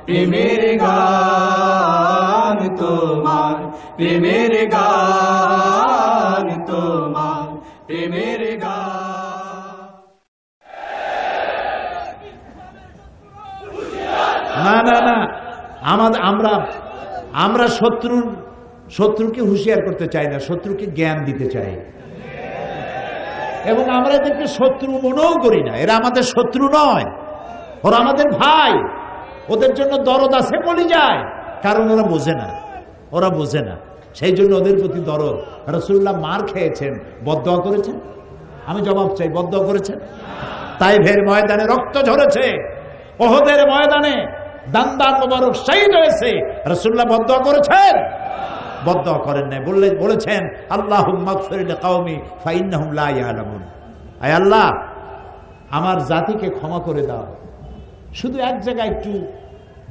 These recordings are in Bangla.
প্রেমের গান তোমার, প্রেমের গান তোমার, প্রেমের গান। না না না, আমরা শত্রুকে হুঁশিয়ার করতে চাই না, শত্রুকে জ্ঞান দিতে চাই। এবং আমরা এদেরকে শত্রু মনেও করি না। এরা আমাদের শত্রু নয়, ওরা আমাদের ভাই। ওদের জন্য দরদ আছে কলিজায়, কারণ ওরা বোঝে না। সেই জন্য ওদের প্রতি দরদ। রাসূলুল্লাহ মার খেয়েছেন, বদদোয়া করেছেন? আমি জবাব চাই, বদদোয়া করেছেন? তাইফের ময়দানে রক্ত ঝরেছে, ওহদের ময়দানে দান্দান মোবারক শহীদ হয়েছে, রাসূলুল্লাহ বদদোয়া করেছেন? বদদোয়া করেন নাই। বলেছেন আল্লাহুম্মা গফির লিকাওমি ফাইন্নাহুম লা ইয়ালামুন। আয় আল্লাহ, আমার জাতিকে ক্ষমা করে দাও। শুধু এক জায়গায় একটু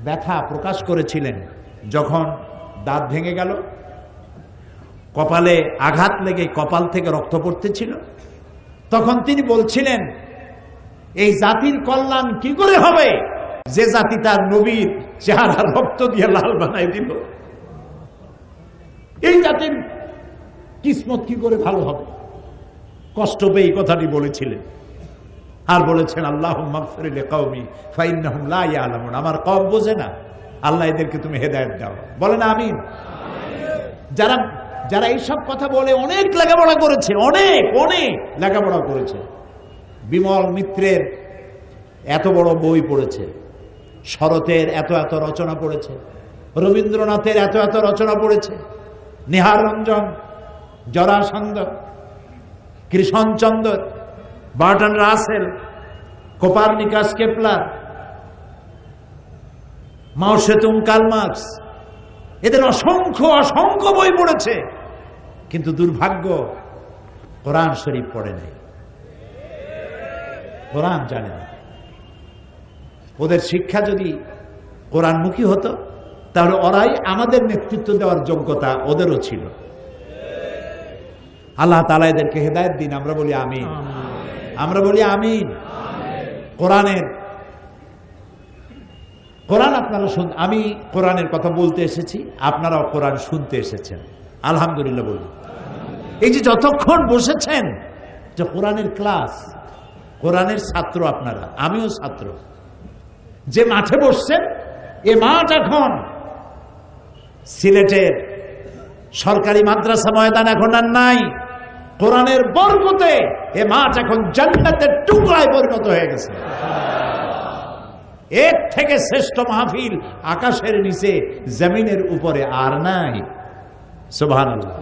ব্যথা প্রকাশ করেছিলেন, যখন দাঁত ভেঙে গেল, কপালে আঘাত লেগে কপাল থেকে রক্ত পড়তেছিল, তখন তিনি বলছিলেন এই জাতির কল্যাণ কি করে হবে যে জাতি তার নবীর চেহারা রক্ত দিয়ে লাল বানাই দিল? এই জাতির কিসমত কি করে ভালো হবে? কষ্ট পেয়ে এই কথাটি বলেছিলেন। আর বলেছেন আল্লাহুম্মা গফির লিকাওমি ফাইন্নাহুম লা ইয়ালামুন। আমার কওম বোঝে না, আল্লাহ এদেরকে তুমি হেদায়েত দাও। বলেন আমিন। যারা এইসব কথা বলে অনেক লেখাপড়া করেছে, অনেক লেখাপড়া করেছে। বিমল মিত্রের এত বড় বই পড়েছে, শরতের এত রচনা পড়েছে, রবীন্দ্রনাথের এত রচনা পড়েছে, Nihar Ranjan, Jarasandha, Krishnachandra, Burton Rasel, Copernicus, Kepler, মাও সেতুং, কার্ল মার্কস, এদের অসংখ্য বই পড়েছে। কিন্তু দুর্ভাগ্য, কোরআন শরীফ পড়ে নাই, কোরআন জানে না। ওদের শিক্ষা যদি কোরআনমুখী হতো, তাহলে ওরাই আমাদের নেতৃত্ব দেওয়ার যোগ্যতা ওদেরও ছিল। আল্লাহ তাআলা এদেরকে হেদায়েত দিন। আমরা বলি আমিন, আমরা বলি আমিন। কোরআন আপনারা আমি কোরআনের কথা বলতে এসেছি, আপনারাও কোরআন শুনতে এসেছেন, আলহামদুলিল্লাহ বলি। এই যে যতক্ষণ বসেছেন, যে কোরআনের ক্লাস, কোরআনের ছাত্র আপনারা, আমিও ছাত্র। যে মাঠে বসছেন, এ মাঠ এখন সিলেটের সরকারি মাদ্রাসা ময়দান এখন আর নাই। কোরআনের বরকতে এ মাঠ এখন জান্নাতের টুকরায় পরিণত হয়ে গেছে। এর থেকে শ্রেষ্ঠ মাহফিল আকাশের নিচে জমিনের উপরে আর নাই। সুবহানাল্লাহ।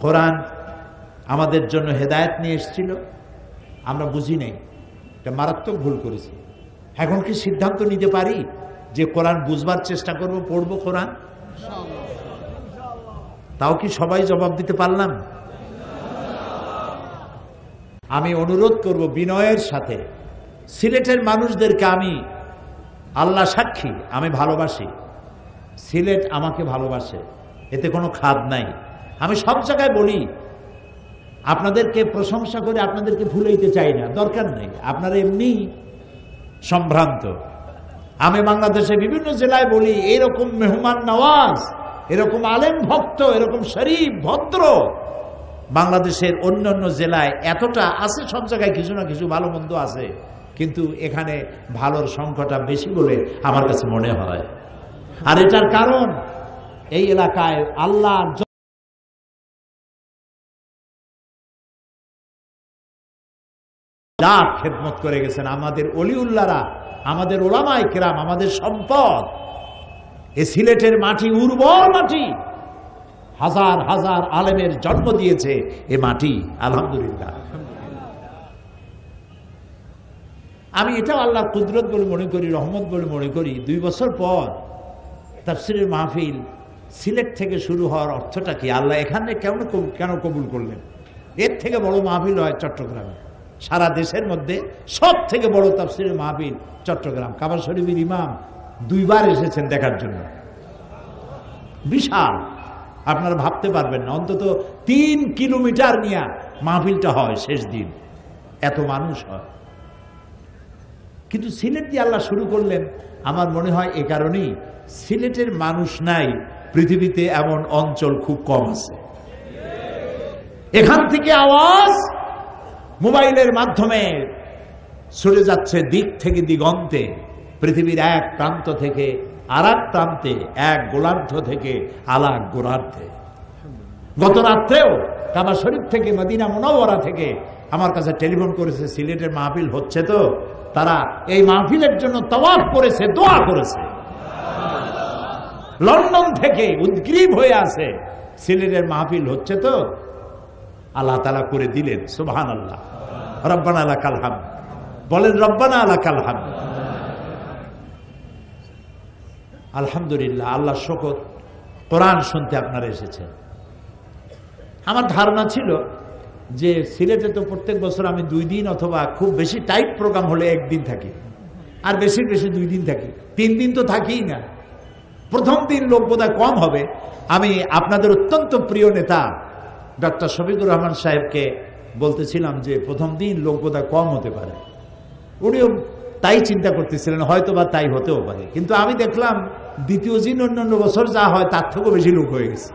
কোরআন আমাদের জন্য হেদায়েত নিয়ে এসেছিল, আমরা বুঝি নাই, এটা মারাত্মক ভুল করেছি। এখন কি সিদ্ধান্ত নিতে পারি যে কোরআন বুঝবার চেষ্টা করব, পড়ব কোরআন? তাও কি সবাই জবাব দিতে পারলাম? আমি অনুরোধ করব বিনয়ের সাথে, সিলেটের মানুষদেরকে, আমি আল্লাহ সাক্ষী, আমি ভালোবাসি, সিলেট আমাকে ভালোবাসে, এতে কোনো খাদ নাই। আমি সব জায়গায় বলি, আপনাদেরকে প্রশংসা করে আপনাদেরকে ভুলাইতে চাই না, দরকার নেই, আপনারা এমনি সম্ভ্রান্ত। আমি বাংলাদেশে বিভিন্ন জেলায় বলি, এরকম মেহমান নওয়াজ, এরকম আলেম ভক্ত, এরকম শরীফ ভদ্র বাংলাদেশের অন্যান্য জেলায় এতটা আছে। সব জায়গায় কিছু না কিছু ভালো মন্দ আছে, কিন্তু এখানে ভালোর সংখ্যাটা বেশি বলে আমার কাছে মনে হয়। আর এটার কারণ, এই এলাকায় আল্লাহ যা খেদমত করে গেছেন, আমাদের অলিউল্লাহরা, আমাদের ওলামায়ে কেরাম, আমাদের সম্পদ। এই সিলেটের মাটি উর্বর মাটি, হাজার হাজার আলেমের জন্ম দিয়েছে এ মাটি, আলহামদুলিল্লাহ। আমি এটাও আল্লাহর কুদরত বলে মনে করি, রহমত বলে মনে করি। 2 বছর পর তাফসীরের মাহফিল সিলেট থেকে শুরু হওয়ার অর্থটা কি? আল্লাহ এখানে কেন কবুল করলেন? এর থেকে বড় মাহফিল হয় চট্টগ্রামে। সারা দেশের মধ্যে সব থেকে বড় তাফসীরের মাহফিল চট্টগ্রাম। কাবা শরীফের ইমাম 2 বার এসেছেন দেখার জন্য, বিশাল। আপনারা ভাবতে পারবেন না, অন্তত 3 কিলোমিটার নিয়ে মাহফিলটা হয় শেষ দিন, এত মানুষ হয়। কিন্তু সিলেট দিয়ে আল্লাহ শুরু করলেন, আমার মনে হয় এ কারণেই সিলেটের মানুষ নাই, পৃথিবীতে এমন অঞ্চল খুব কম আছে। এখান থেকে আওয়াজ মোবাইলের মাধ্যমে ছড়ে যাচ্ছে দিক থেকে দিগন্তে, পৃথিবীর এক প্রান্ত থেকে আর এক প্রান্তে, এক গোলার্ধ থেকে আলাক গোলার্ধে। গত রাত্রেও কাবা শরীফ থেকে মদিনা মুনাওয়ারা থেকে আমার কাছে টেলিফোন করেছে, সিলেটের মাহফিল হচ্ছে তো, তারা এই মাহফিলের জন্য তাওয়াফ করেছে, দোয়া করেছে। লন্ডন থেকে উদ্গ্রীব হয়ে আছে, সিলেটের মাহফিল হচ্ছে তো, আল্লাহ তাআলা করে দিলেন। সুবহানাল্লাহ, রব্বানা লাকাল হামদ বলেন, রব্বানা লাকাল হামদ। আলহামদুলিল্লাহ, আল্লাহ শুকর, কোরআন শুনতে আপনারা এসেছেন। আমার ধারণা ছিল যে সিলেটে তো প্রত্যেক বছর আমি 2 দিন অথবা খুব বেশি টাইট প্রোগ্রাম হলে 1 দিন থাকি, আর বেশি বেশি 2 দিন থাকি, 3 দিন তো থাকিই না। প্রথম দিন লোক বোধহয় কম হবে। আমি আপনাদের অত্যন্ত প্রিয় নেতা ডক্টর শফিকুর রহমান সাহেবকে বলতেছিলাম যে প্রথম দিন লোক বোধহয় কম হতে পারে। উনিও তাই চিন্তা করতেছিলেন, হয়তো বা তাই হতেও পারে। কিন্তু আমি দেখলাম দ্বিতীয় দিন অন্যান্য বছর যা হয় তার থেকেও বেশি লোক হয়ে গেছে।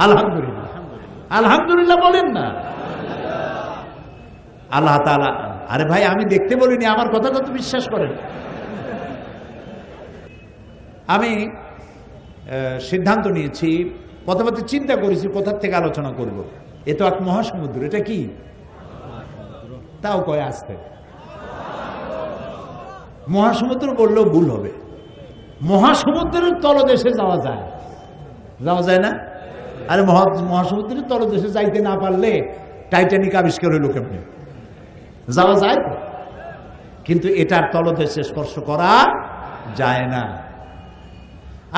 আলহামদুলিল্লাহ, আলহামদুলিল্লাহ বলেন না। আল্লাহ তাআলা, আরে ভাই আমি দেখতে বলিনি, আমার কথা তো বিশ্বাস করেন। আমি সিদ্ধান্ত নিয়েছি, প্রথমত চিন্তা করেছি কোথার থেকে আলোচনা করব। এ তো এক মহাসমুদ্র, এটা কি তাও কয় আসতে। মহাসমুদ্র বললেও ভুল হবে, মহাসমুদ্রের তলদেশে যাওয়া যায়, যাওয়া যায় না? আরে মহাসমুদ্রের তলদেশে যাইতে না পারলে টাইটানিক আবিষ্কার হইল কেমনে? যাওয়া যায় তো, কিন্তু এটার তলদেশে স্পর্শ করা যায় না।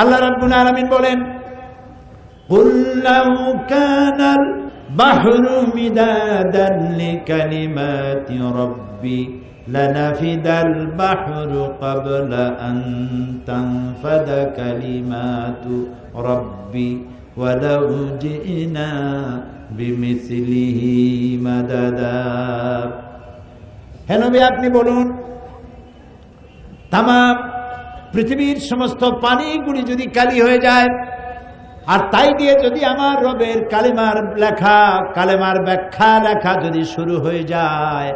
আল্লাহ রাব্বুল আলামিন বলেন, কুল লাউ কানাল বাহরু মিদাদান লিকালিমাতি রাব্বি লানাফিদাল বাহরু ক্বাবলা আন তানফাদা কালিমাতু রাব্বি ওয়ালাউ জিনা বিমিসলিহি মাদাদা। হে নবী, আপনি বলুন, তামাম পৃথিবীর সমস্ত পানিগুলি যদি কালি হয়ে যায়, আর তাই দিয়ে যদি আমার রবের কালেমার লেখা, কালেমার ব্যাখ্যা লেখা যদি শুরু হয়ে যায়,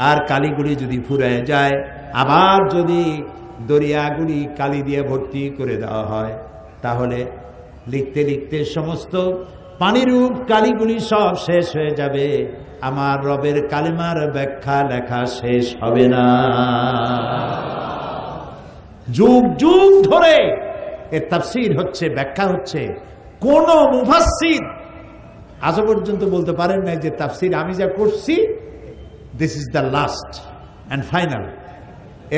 আর কালিগুলি যদি ফুরিয়ে যায়, আবার যদি দরিয়াগুলি কালি দিয়ে ভর্তি করে দেওয়া হয়, তাহলে লিখতে লিখতে সমস্ত পানিরূপ কালিগুলি সব শেষ হয়ে যাবে, আমার রবের কালেমার ব্যাখ্যা লেখা শেষ হবে না। যুগ যুগ ধরে এর তাফসীর হচ্ছে, ব্যাখ্যা হচ্ছে। কোন মুফাসসির আজ পর্যন্ত বলতে পারেন নাই যে তাফসীর আমি যা করছি this is the last and final,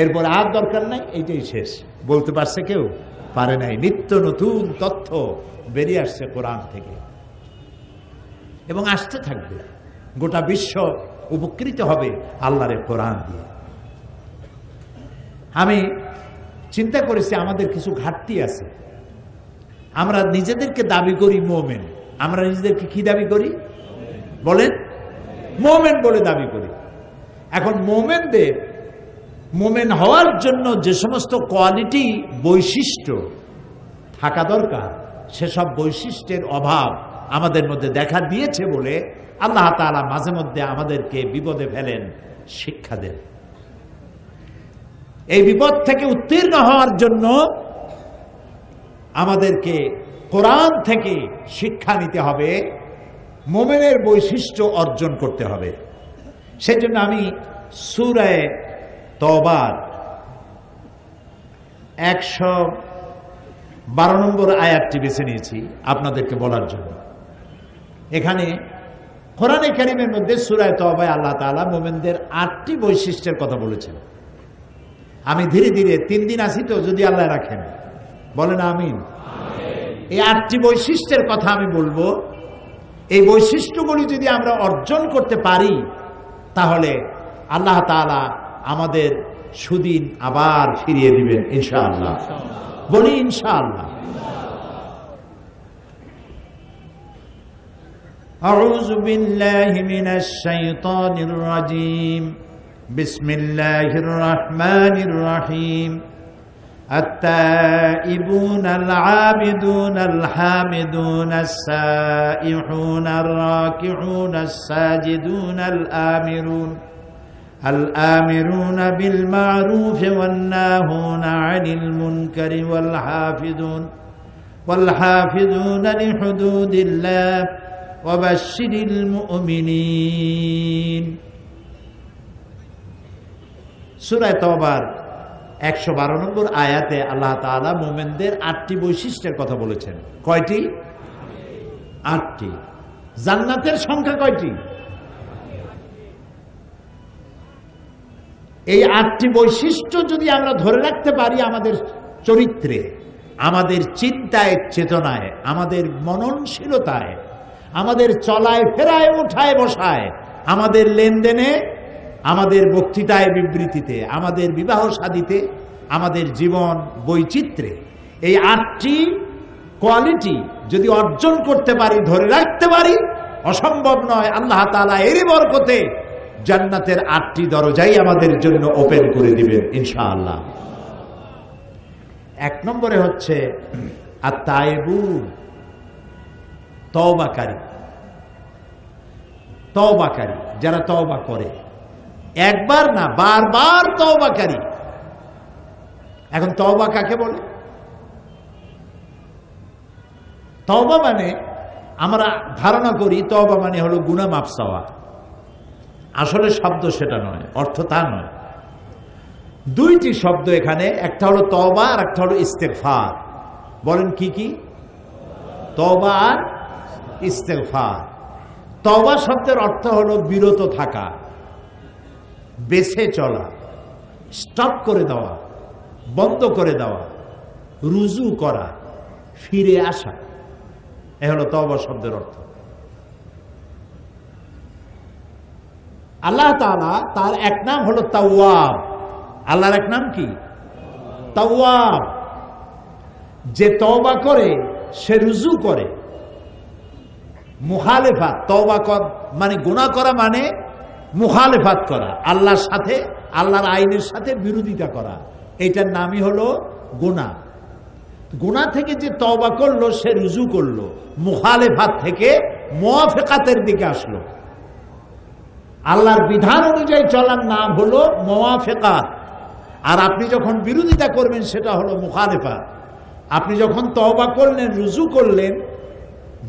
এরপর আর দরকার নাই, এইটাই শেষ। বলতে পারছে কেউ? পারে নাই। নিত্য নতুন তথ্য বেরিয়ে আসছে কোরআন থেকে এবং আসতে থাকবে। গোটা বিশ্ব উপকৃত হবে আল্লাহর কোরআন দিয়ে। আমি চিন্তা করেছি আমাদের কিছু ঘাটতি আছে। আমরা নিজেদেরকে দাবি করি মোমেন। আমরা নিজেদেরকে কি দাবি করি বলেন? মোমেন বলে দাবি করি। এখন মোমেনদের মোমেন হওয়ার জন্য যে সমস্ত কোয়ালিটি, বৈশিষ্ট্য থাকা দরকার, সেসব বৈশিষ্ট্যের অভাব আমাদের মধ্যে দেখা দিয়েছে বলে আল্লাহ তাআলা মাঝে মধ্যে আমাদেরকে বিপদে ফেলেন, শিক্ষা দেন। এই বিপদ থেকে উত্তীর্ণ হওয়ার জন্য আমাদেরকে কোরআন থেকে শিক্ষা নিতে হবে, মোমেনের বৈশিষ্ট্য অর্জন করতে হবে। সেজন্য আমি সূরা তওবার 112 নম্বর আয়াতটি বেছে নিয়েছি আপনাদেরকে বলার জন্য। এখানে কোরআনে কারীমের মধ্যে সূরা তওবায় আল্লাহ তাআলা মুমিনদের 8টি বৈশিষ্ট্যের কথা বলেছেন। আমি ধীরে ধীরে 3 দিন আসি তো, যদি আল্লাহ রাখেন, বলেন আমিন। এই 8টি বৈশিষ্ট্যের কথা আমি বলবো। এই বৈশিষ্ট্যগুলি যদি আমরা অর্জন করতে পারি, তাহলে আল্লাহ তাআলা আমাদের সুদিন আবার ফিরিয়ে দিবেন ইনশাআল্লাহ। বলি ইনশাআল্লাহ। আউযু বিল্লাহি মিনাশ শাইতানির রাজীম। বিসমিল্লাহির রহমানির রহিম। التائبون العابدون الحامدون السائحون الراكعون الساجدون الآمرون بالمعروف والناهون عن المنكر والحافظون لحدود الله وبشر المؤمنين। সূরা তাওবার 112 নম্বর আয়াতে আল্লাহ তাআলা মুমিনদের 8টি বৈশিষ্ট্যের কথা বলেছেন। কয়টি? 8টি। জান্নাতের সংখ্যা কয়টি? এই 8টি বৈশিষ্ট্য যদি আমরা ধরে রাখতে পারি আমাদের চরিত্রে, আমাদের চিন্তায় চেতনায়, আমাদের মননশীলতায়, আমাদের চলায় ফেরায় ওঠায় বসায়, আমাদের লেনদেনে, আমাদের বক্তৃতায় বিবৃতিতে, আমাদের বিবাহ শাদীতে, আমাদের জীবন বৈচিত্র্যে, এই 8টি কোয়ালিটি যদি অর্জন করতে পারি, ধরে রাখতে পারি, অসম্ভব নয় আল্লাহ তাআলা এরই বরকতে জান্নাতের 8টি দরজাই আমাদের জন্য ওপেন করে দিবেন ইনশাআল্লাহ। 1 নম্বরে হচ্ছে আত-তাইবুন, তওবাকারী। তওবাকারী, যারা তওবা করে, একবার না বারবার তওবাকারী। এখন তওবা কাকে বলে? তওবা মানে আমরা ধারণা করি তওবা মানে হলো গুনাহ মাফ চাওয়া। আসলে শব্দ সেটা নয়, অর্থ তা নয়। 2টি শব্দ এখানে, একটা হলো তওবা আর একটা হলো ইস্তেগফার। বলেন কি কি? তওবা আর ইস্তেগফার। তওবা শব্দের অর্থ হলো বিরত থাকা, বেঁচে চলা, স্টপ করে দেওয়া, বন্ধ করে দেওয়া, রুজু করা, ফিরে আসা। এ হলো তওবা শব্দের অর্থ। আল্লাহ তাআলা তার এক নাম হলো তাওয়াব। আল্লাহর এক নাম কি? তাওয়াব। যে তওবা করে সে রুজু করে। মুখালেফাত, তওবা মানে গুনাহ করা মানে মুখালেফাত করা, আল্লাহর সাথে, আল্লাহর আইনের সাথে বিরোধিতা করা, এইটার নামই হলো গুনাহ। গুনাহ থেকে যে তওবা করলো সে রুজু করলো, মুখালেফাত থেকে মুওয়াফাকাতের দিকে আসলো। আল্লাহর বিধান অনুযায়ী চলার নাম হলো মুওয়াফাকাত। আর আপনি যখন বিরোধিতা করবেন সেটা হলো মুখালেফাত। আপনি যখন তওবা করলেন, রুজু করলেন,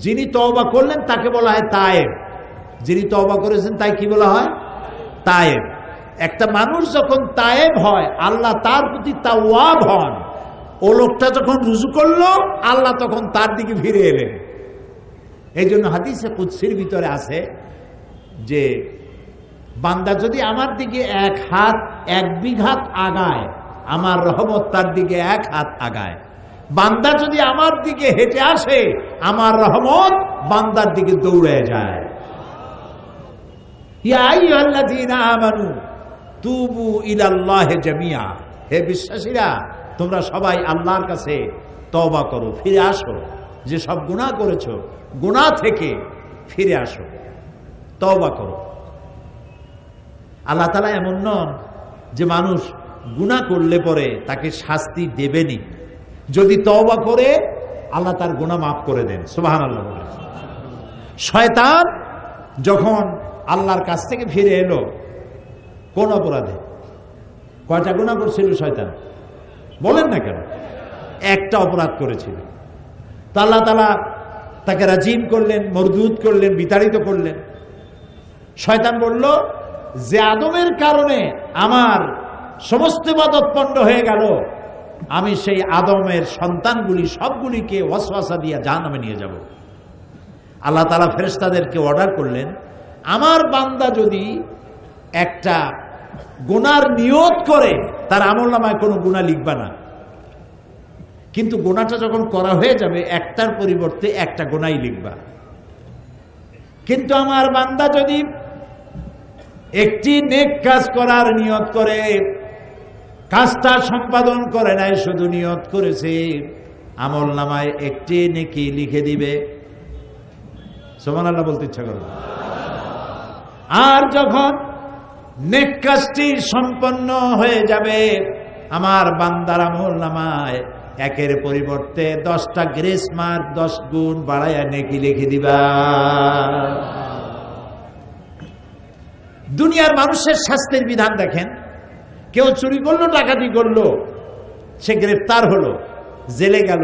যিনি তওবা করলেন তাকে বলা হয় তায়েব। যিনি তওবা করেছেন তাই কি বলা হয়? তায়েব। একটা মানুষ যখন তায়েব হয়, আল্লাহ তার প্রতি তাওয়াব হন। ও লোকটা যখন রুজু করলো, আল্লাহ তখন তার দিকে ফিরে এলেন। এই জন্য হাদিসে কুদসির ভিতরে আছে যে বান্দা যদি আমার দিকে 1 হাত 1 বিঘাত আগায়, আমার রহমত তার দিকে 1 হাত আগায়। বান্দা যদি আমার দিকে হেঁটে আসে, আমার রহমত বান্দার দিকে দৌড়ে যায়। ইয়া আইয়ুহাল্লাযীনা আমানু তুবু ইলাল্লাহি জামিআ। হে বিশ্বাসীরা, তোমরা সবাই আল্লাহর কাছে তওবা করো, ফিরে আসো। যে সব গুনাহ করেছো, গুনাহ থেকে ফিরে আসো, তওবা করো। আল্লাহ তাআলা এমন নন যে মানুষ গুনাহ করলে পরে তাকে শাস্তি দেবেনি। যদি তওবা করে আল্লাহ তার গুনাহ মাফ করে দেন। সুবহানাল্লাহ। শয়তান যখন আল্লাহর কাছ থেকে ফিরে এলো, কোন অপরাধে? কয়টা গুনাহ করছিল শয়তান? বলেন না কেন? একটা অপরাধ করেছিল। তো আল্লাহ তাআলা তাকে রাজিম করলেন, মরদুদ করলেন, বিতাড়িত করলেন। শয়তান বলল যে আদমের কারণে আমার সমস্ত ইবাদত পণ্ড হয়ে গেল, আমি সেই আদমের সন্তানগুলি সবগুলিকে ওয়াসওয়াসা দিয়ে জাহান্নামে নিয়ে যাব। আল্লাহ তাআলা ফেরেশতাদেরকে অর্ডার করলেন, আমার বান্দা যদি একটা গুনার নিয়ত করে, তার আমলনামায় কোনো গুনাহ লিখবা না, কিন্তু গুনাহটা যখন করা হয়ে যাবে একটার পরিবর্তে একটা গুনাহই লিখবা। কিন্তু আমার বান্দা যদি একটি নেক কাজ করার নিয়ত করে, কাজটা সম্পাদন করে নাই, শুধু নিয়ত করেছে, আমলনামায় একটি নেকি লিখে দিবে। সুবহানাল্লাহ বলতে ইচ্ছা করে। আর যখন নেক কাজটি সম্পন্ন হয়ে যাবে, আমার বান্দার আমলনামায় একের পরিবর্তে 10টা গ্রেস মার্ক 10 গুণ বাড়াইয়া নেকি লিখে দিবা। দুনিয়ার মানুষের শাস্তির বিধান দেখেন, কেউ চুরি করলো, ডাকাতি করলো, সে গ্রেফতার হলো, জেলে গেল,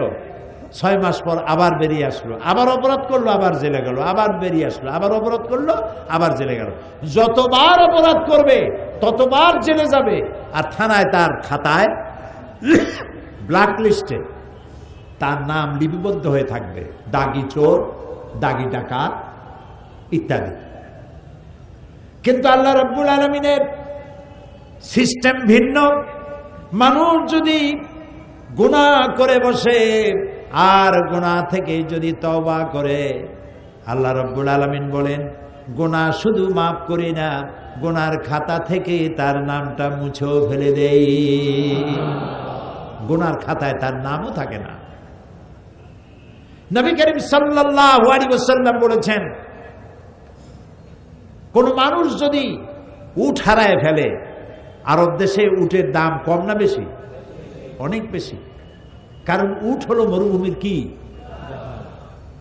6 মাস পর আবার বেরিয়ে আসলো, আবার অপরাধ করলো, আবার জেলে গেল, আবার বেরিয়ে আসলো, আবার অপরাধ করলো, আবার জেলে গেল। যতবার অপরাধ করবে ততবার জেলে যাবে, আর থানায় তার খাতায় ব্ল্যাক লিস্টে তার নাম লিপিবদ্ধ হয়ে থাকবে, দাগি চোর, দাগি ডাকাত ইত্যাদি। কিন্তু আল্লাহ রাব্বুল আলামিনের সিস্টেম ভিন্ন। মানুষ যদি গুনাহ করে বসে আর গুনাহ থেকে যদি তওবা করে, আল্লাহ রাব্বুল আলামিন বলেন গুনাহ শুধু মাফ করি না, গুনার খাতা থেকে তার নামটা মুছেও ফেলে দেই, গুনার খাতায় তার নামও থাকে না। নবী করিম সাল্লাল্লাহু আলাইহি ওয়াসাল্লাম বলেছেন, কোন মানুষ যদি উট হারায় ফেলে, আরব দেশে উটের দাম কম না বেশি? অনেক বেশি, কারণ উট হলো মরুভূমির কি?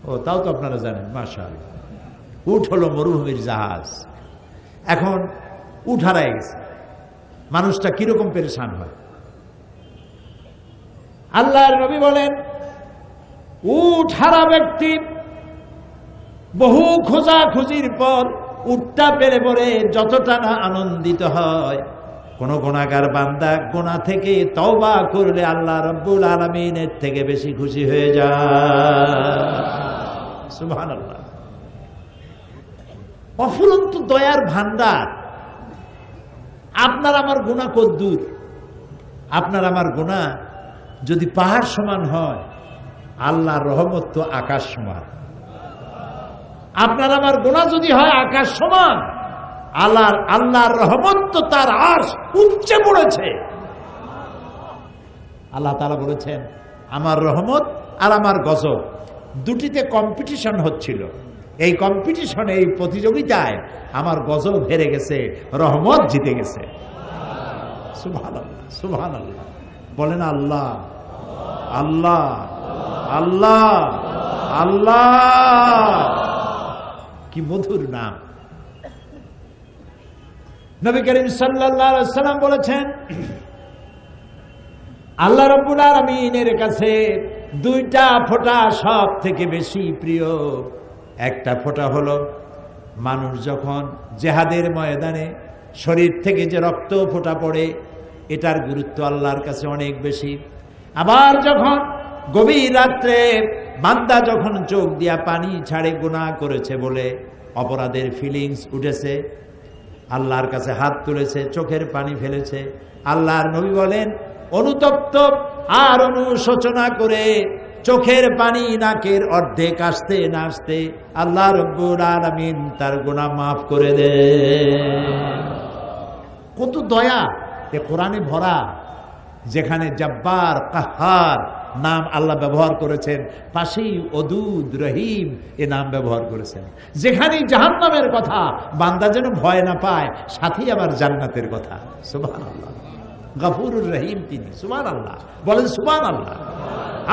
ও তাও তো আপনারা জানেন, মাশাআল্লাহ। উট হলো মরুভূমির জাহাজ। এখন উট হারায় গেছে, মানুষটা কিরকম পেরেশান হয়। আল্লাহর নবী বলেন, উট হারা ব্যক্তি বহু খোঁজাখুঁজির পর উটটা পেলে পরে যতটা না আনন্দিত হয়, কোন গুনাহগার বান্দা গুনাহ থেকে তওবা করলে আল্লাহ রাব্বুল আলামিনের থেকে বেশি খুশি হয়ে যায়। সুবহানাল্লাহ। অফুরন্ত দয়ার ভান্ডার। আপনার আমার গুনাহ কদ্দুর? আপনার আমার গুনাহ যদি পাহাড় সমান হয়, আল্লাহর রহমত তো আকাশ সমান। আপনার আমার গুনাহ যদি হয় আকাশ সমান, আল্লাহর রহমত তো তার আরশ উচ্চে পড়েছে। আল্লাহ তাআলা বলেছেন, আমার রহমত আর আমার গজব দুটিতে কম্পিটিশন হচ্ছিল। এই কম্পিটিশনে, এই প্রতিযোগিতায় আমার গজব হেরে গেছে, রহমত জিতে গেছে। সুবহানাল্লাহ, সুবহানাল্লাহ। বলেন আল্লাহ, আল্লাহ, আল্লাহ, আল্লাহ। কি মধুর নাম। নবী করিম সাল্লাল্লাহু আলাইহি ওয়াসাল্লাম বলেছেন, আল্লাহ রাব্বুল আলামিনের কাছে 2টা ফোঁটা সব থেকে বেশি প্রিয়। একটা ফোঁটা হলো মানুষ যখন জিহাদের ময়দানে শরীর থেকে যে রক্ত ফোঁটা পড়ে, এটার গুরুত্ব আল্লাহর কাছে অনেক বেশি। আবার যখন গভীর রাত্রে বান্দা যখন চোখ দিয়া পানি ছাড়ে গুনাহ করেছে বলে অপরাধের ফিলিংস উঠেছে, আল্লাহর কাছে হাত তুলেছে, চোখের পানি ফেলেছে, আল্লাহর নবী বলেন অনুতপ্ত আর অনুশোচনা করে চোখের পানি নাকের অর্ধেক আসতে না আসতে আল্লাহ রাব্বুল আলামিন তার গুনাহ মাফ করে দেন। কত দয়া এ কোরআনে ভরা। যেখানে জব্বার, কাহ্হার নাম আল্লাহ ব্যবহার করেছেন, পাশেই ওদুদ, রহিম এ নাম ব্যবহার করেছেন। যেখানে জাহান্নামের কথা, বান্দা যেন ভয় না পায়, সাথেই আবার জান্নাতের কথা। সুবহানাল্লাহ। গফুরুর রহিম তিনি। সুবহানাল্লাহ। বলেন সুবহানাল্লাহ।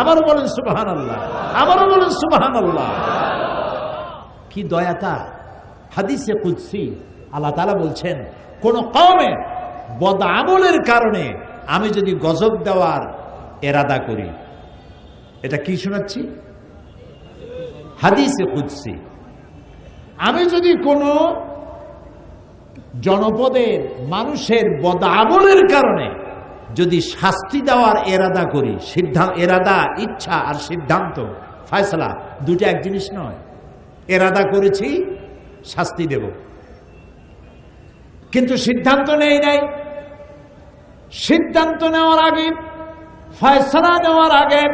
আবারও বলেন সুবহানাল্লাহ, আবারও বলেন সুবহানাল্লাহ। কি দয়া তার। হাদিসে কুদসি আল্লাহ তাআলা বলছেন, কোন কওমের বদআমলের কারণে আমি যদি গজব দেওয়ার এরাদা করি, এটা কি শোনাচ্ছি? হাদিসে কুদসি। আমি যদি কোনো জনপদের মানুষের বদআমলের কারণে যদি শাস্তি দেওয়ার এরাদা করি, এরাদা, ইচ্ছা আর সিদ্ধান্ত, ফয়সালা দুটো এক জিনিস নয়। এরাদা করেছি শাস্তি দেব, কিন্তু সিদ্ধান্ত নেই নাই। সিদ্ধান্ত নেওয়ার আগে, ফয়সালা নেওয়ার আগে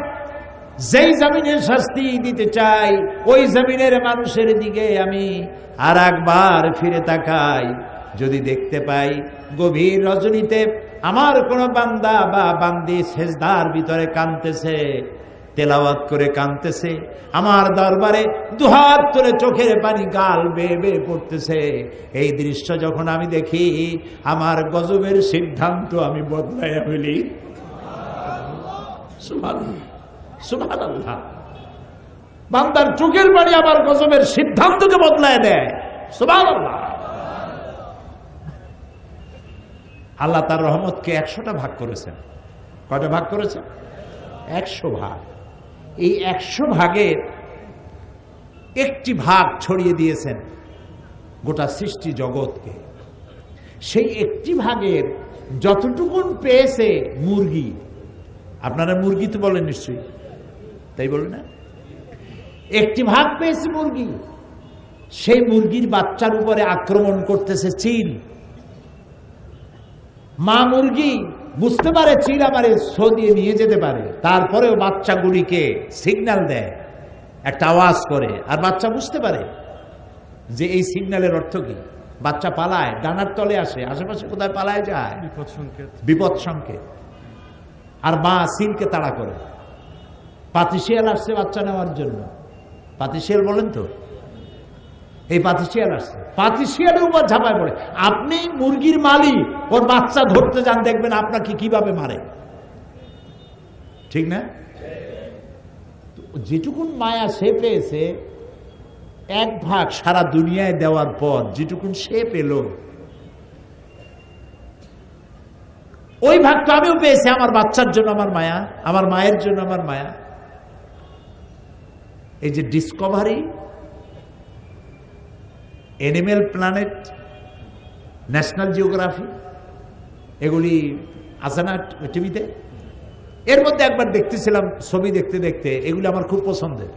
যেই জমিনে শাস্তি দিতে চাই, ওই জমিনের মানুষের দিকে আমি আর একবার ফিরে তাকাই। যদি দেখতে পাই গভীর রজনীতে আমার কোন বান্দা বা বান্দি সেজদার ভিতরে কাঁদতেছে, তেলাওয়াত করে কাঁদতেছে, আমার দরবারে দুহাত তুলে চোখের পানি গাল বেয়ে বেয়ে পড়তেছে। এই দৃশ্য যখন আমি দেখি, আমার গজবের সিদ্ধান্ত আমি বদলাইয়া ফেলি। সুবহানাল্লাহ, সুবহানাল্লাহ। বান্দার চোখের পানি আমার গজবের সিদ্ধান্তকে বদলায় দেয়। সুবহানাল্লাহ। আল্লাহ তার রহমতকে 100টা ভাগ করেছেন। কয়টা ভাগ করেছেন? 100 ভাগ। এই 100 ভাগের একটি ভাগ ছড়িয়ে দিয়েছেন গোটা সৃষ্টি জগৎকে। সেই একটি ভাগের যতটুকুন পেয়েছে মুরগি, আপনারা মুরগি তো বলেন নিশ্চয়ই, তাই বলে না? একটি ভাগ পেয়েছে মুরগি, সেই মুরগির বাচ্চার উপরে আক্রমণ করতেছে চিল। মা মুরগি বুঝতে পারে চিল আমারে ছো দিয়ে নিয়ে যেতে পারে, তারপরেও বাচ্চাগুলিকে সিগন্যাল দেয়, একটা আওয়াজ করে, আর বাচ্চা বুঝতে পারে যে এই সিগন্যালের অর্থ কি। বাচ্চা পালায়, ডানার তলে আসে, আশেপাশে কোথায় পালায় যায়, বিপদ সংকেত। আর মা সিলকে তাড়া করে। পাতিশিয়াল আসছে বাচ্চা নেওয়ার জন্য, পাতিশিয়াল বলেন তো, এই পাতিশিয়াল আসছে, পাতিশিয়ালের উপর ঝাঁপায় পড়ে। আপনি মুরগির মালিক, ওর বাচ্চা ধরতে যান, দেখবেন আপনাকে কিভাবে মারে, ঠিক না? যেটুকুন মায়া সে পেয়েছে, 1 ভাগ সারা দুনিয়ায় দেওয়ার পর যেটুকুন সে পেল, ওই ভাগটা আমিও পেয়েছি আমার বাচ্চার জন্য আমার মায়া, আমার মায়ের জন্য আমার মায়া। এই যে Discovery, animal planet, national geography, এগুলি আছে না টিভিতে, এর মধ্যে একবার দেখতেছিলাম ছবি দেখতে দেখতে, এগুলি আমার খুব পছন্দের।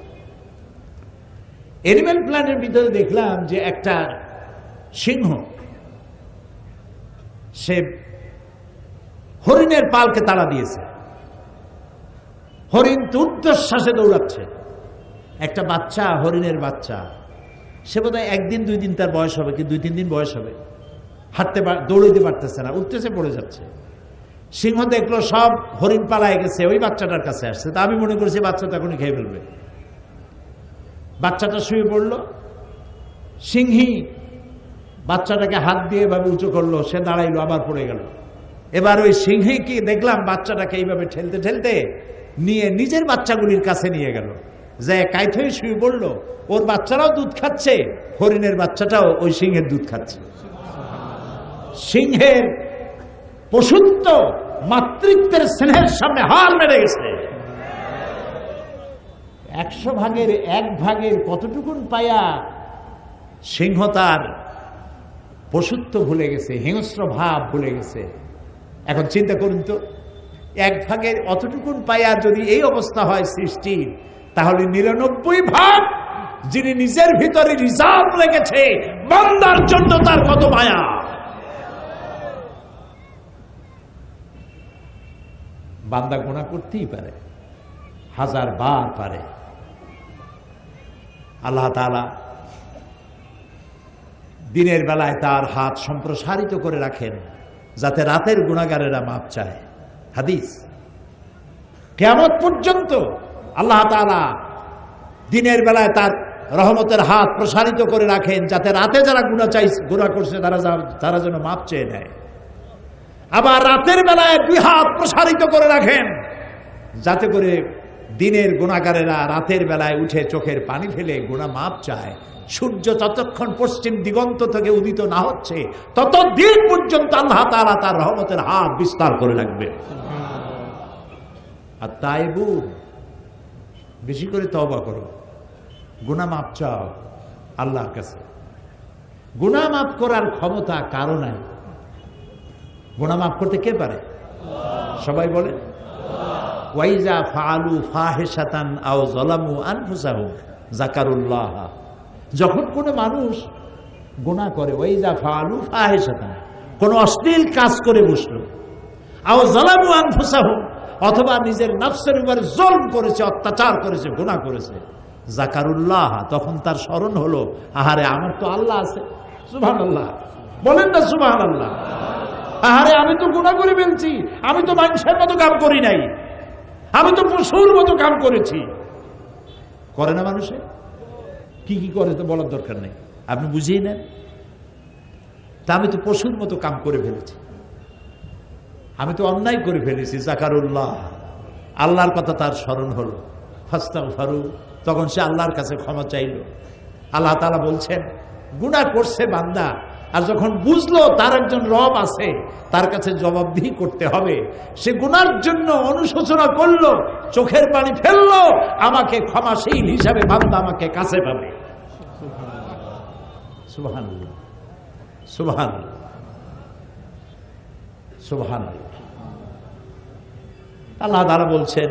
অ্যানিমেল প্ল্যানেটের ভিতরে দেখলাম যে একটা সিংহ, সে হরিণের পালকে তাড়া দিয়েছে। হরিণ ঊর্ধ্বশ্বাসে দৌড়াচ্ছে। একটা বাচ্চা, হরিণের বাচ্চা, সে বোধহয় 1 দিন 2 দিন তার বয়স হবে, কি 2-3 দিন বয়স হবে, হাঁটতে দৌড়াইতে পারতেছে না, উঠতেছে পড়ে যাচ্ছে। সিংহ দেখলো সব হরিণ পালায় গেছে, ওই বাচ্চাটার কাছে আসছে। তা আমি মনে করছি বাচ্চাটা এখনই খেয়ে ফেলবে। বাচ্চাটা শুয়ে পড়লো, সিংহী বাচ্চাটাকে হাত দিয়ে এভাবে উঁচু করলো, সে দাঁড়াইলো, আবার পড়ে গেল। এবার ওই সিংহীকে দেখলাম বাচ্চাটাকে এইভাবে ঠেলতে ঠেলতে নিয়ে নিজের বাচ্চাগুলির কাছে নিয়ে গেল, যে কাইত হয়ে শুয়ে পড়লো। ওর বাচ্চারাও দুধ খাচ্ছে, হরিণের বাচ্চাটাও ওই সিংহের দুধ খাচ্ছে। সিংহের পশুত্ব মাতৃত্বের স্নেহের সামনে হার মেরে গেছে। 100 ভাগের 1 ভাগের কতটুকুন পায়া সিংহ তার পশুত্ব ভুলে গেছে, হিংস্র ভাব ভুলে গেছে। এখন চিন্তা করুন তো, 1 ভাগের অতটুকুন পায়া যদি এই অবস্থা হয় সৃষ্টির, তাহলে 99 ভাগ যিনি নিজের ভিতরে রিজার্ভ রেখেছে বান্দার জন্য, তার কত মায়া। বান্দা গুনাহ করতেই পারে, 1000 বার পারে। আল্লাহ তাআলা দিনের বেলায় তার হাত সম্প্রসারিত করে রাখেন, যাতে রাতের গুনাহগারেরা মাপ চায়। হাদিস, কিয়ামত পর্যন্ত আল্লাহ তাআলা দিনের বেলায় তার রহমতের হাত প্রসারিত করে রাখেন, যাতে রাতে যারা গুনাহ করছে তারা যেন মাপ চেয়ে নেয়। আবার রাতের বেলায় 2 হাত প্রসারিত করে রাখেন, যাতে করে দিনের গুনাহগারেরা রাতের বেলায় উঠে চোখের পানি ফেলে গুনাহ মাপ চায়। সূর্য যতক্ষণ পশ্চিম দিগন্ত থেকে উদিত না হচ্ছে, ততদিন পর্যন্ত আল্লাহ তাআলা তার রহমতের হাত বিস্তার করে রাখবে। আর তাইবুন, বেশি করে তওবা করো, গুনাহ মাপ চাও আল্লাহর কাছে। গুনাহ মাফ করার ক্ষমতা কারো নাই। গুনাহ মাফ করতে কে পারে? সবাই বলে, ওয়াইজা ফাআলু ফাহিশাতান আও যালামু আনফুসাহুম যাকারুল্লাহ। যখন কোনো মানুষ গুনাহ করে, ওয়াইজা ফাআলু ফাহিশাতান, কোন অশ্লীল কাজ করে বসলো, আও যালামু আনফুসাহুম, অথবা নিজের নফসের উপর জুলম করেছে, অত্যাচার করেছে, গুনাহ করেছে, যাকারুল্লাহ, তখন তার স্মরণ হলো, আহারে আমার তো আল্লাহ আছে। সুবহানাল্লাহ, বলেন না সুবহানাল্লাহ। আহারে আমি তো গুনাহ করে ফেলছি, আমি তো মানুষের মতো কাম করি নাই, আমি তো পশুর মতো কাম করেছি। করে না মানুষে? কি কি করে তো বলার দরকার নেই, আপনি বুঝিয়ে নেন। তা আমি তো পশুর মতো কাম করে ফেলেছি, আমি তো অন্যায় করে ফেলেছি। জাকারুল্লাহ, আল্লাহর কথা তার স্মরণ হলো, ফাস্তাগফারু, তখন সে আল্লাহর কাছে ক্ষমা চাইল। আল্লাহ তাআলা বলছেন গুনাহ করছে বান্দা, আর যখন বুঝলো তার একজন রব আছে, তার কাছে জবাবদিহি করতে হবে, সে গুনার জন্য অনুশোচনা করলো, চোখের পানি ফেললো, আমাকে ক্ষমাশীল হিসাবে বান্দা আমাকে কাছে পাবে। সুবহানাল্লাহ, সুবহানাল্লাহ, সুবহানাল্লাহ। আল্লাহ তাআলা বলছেন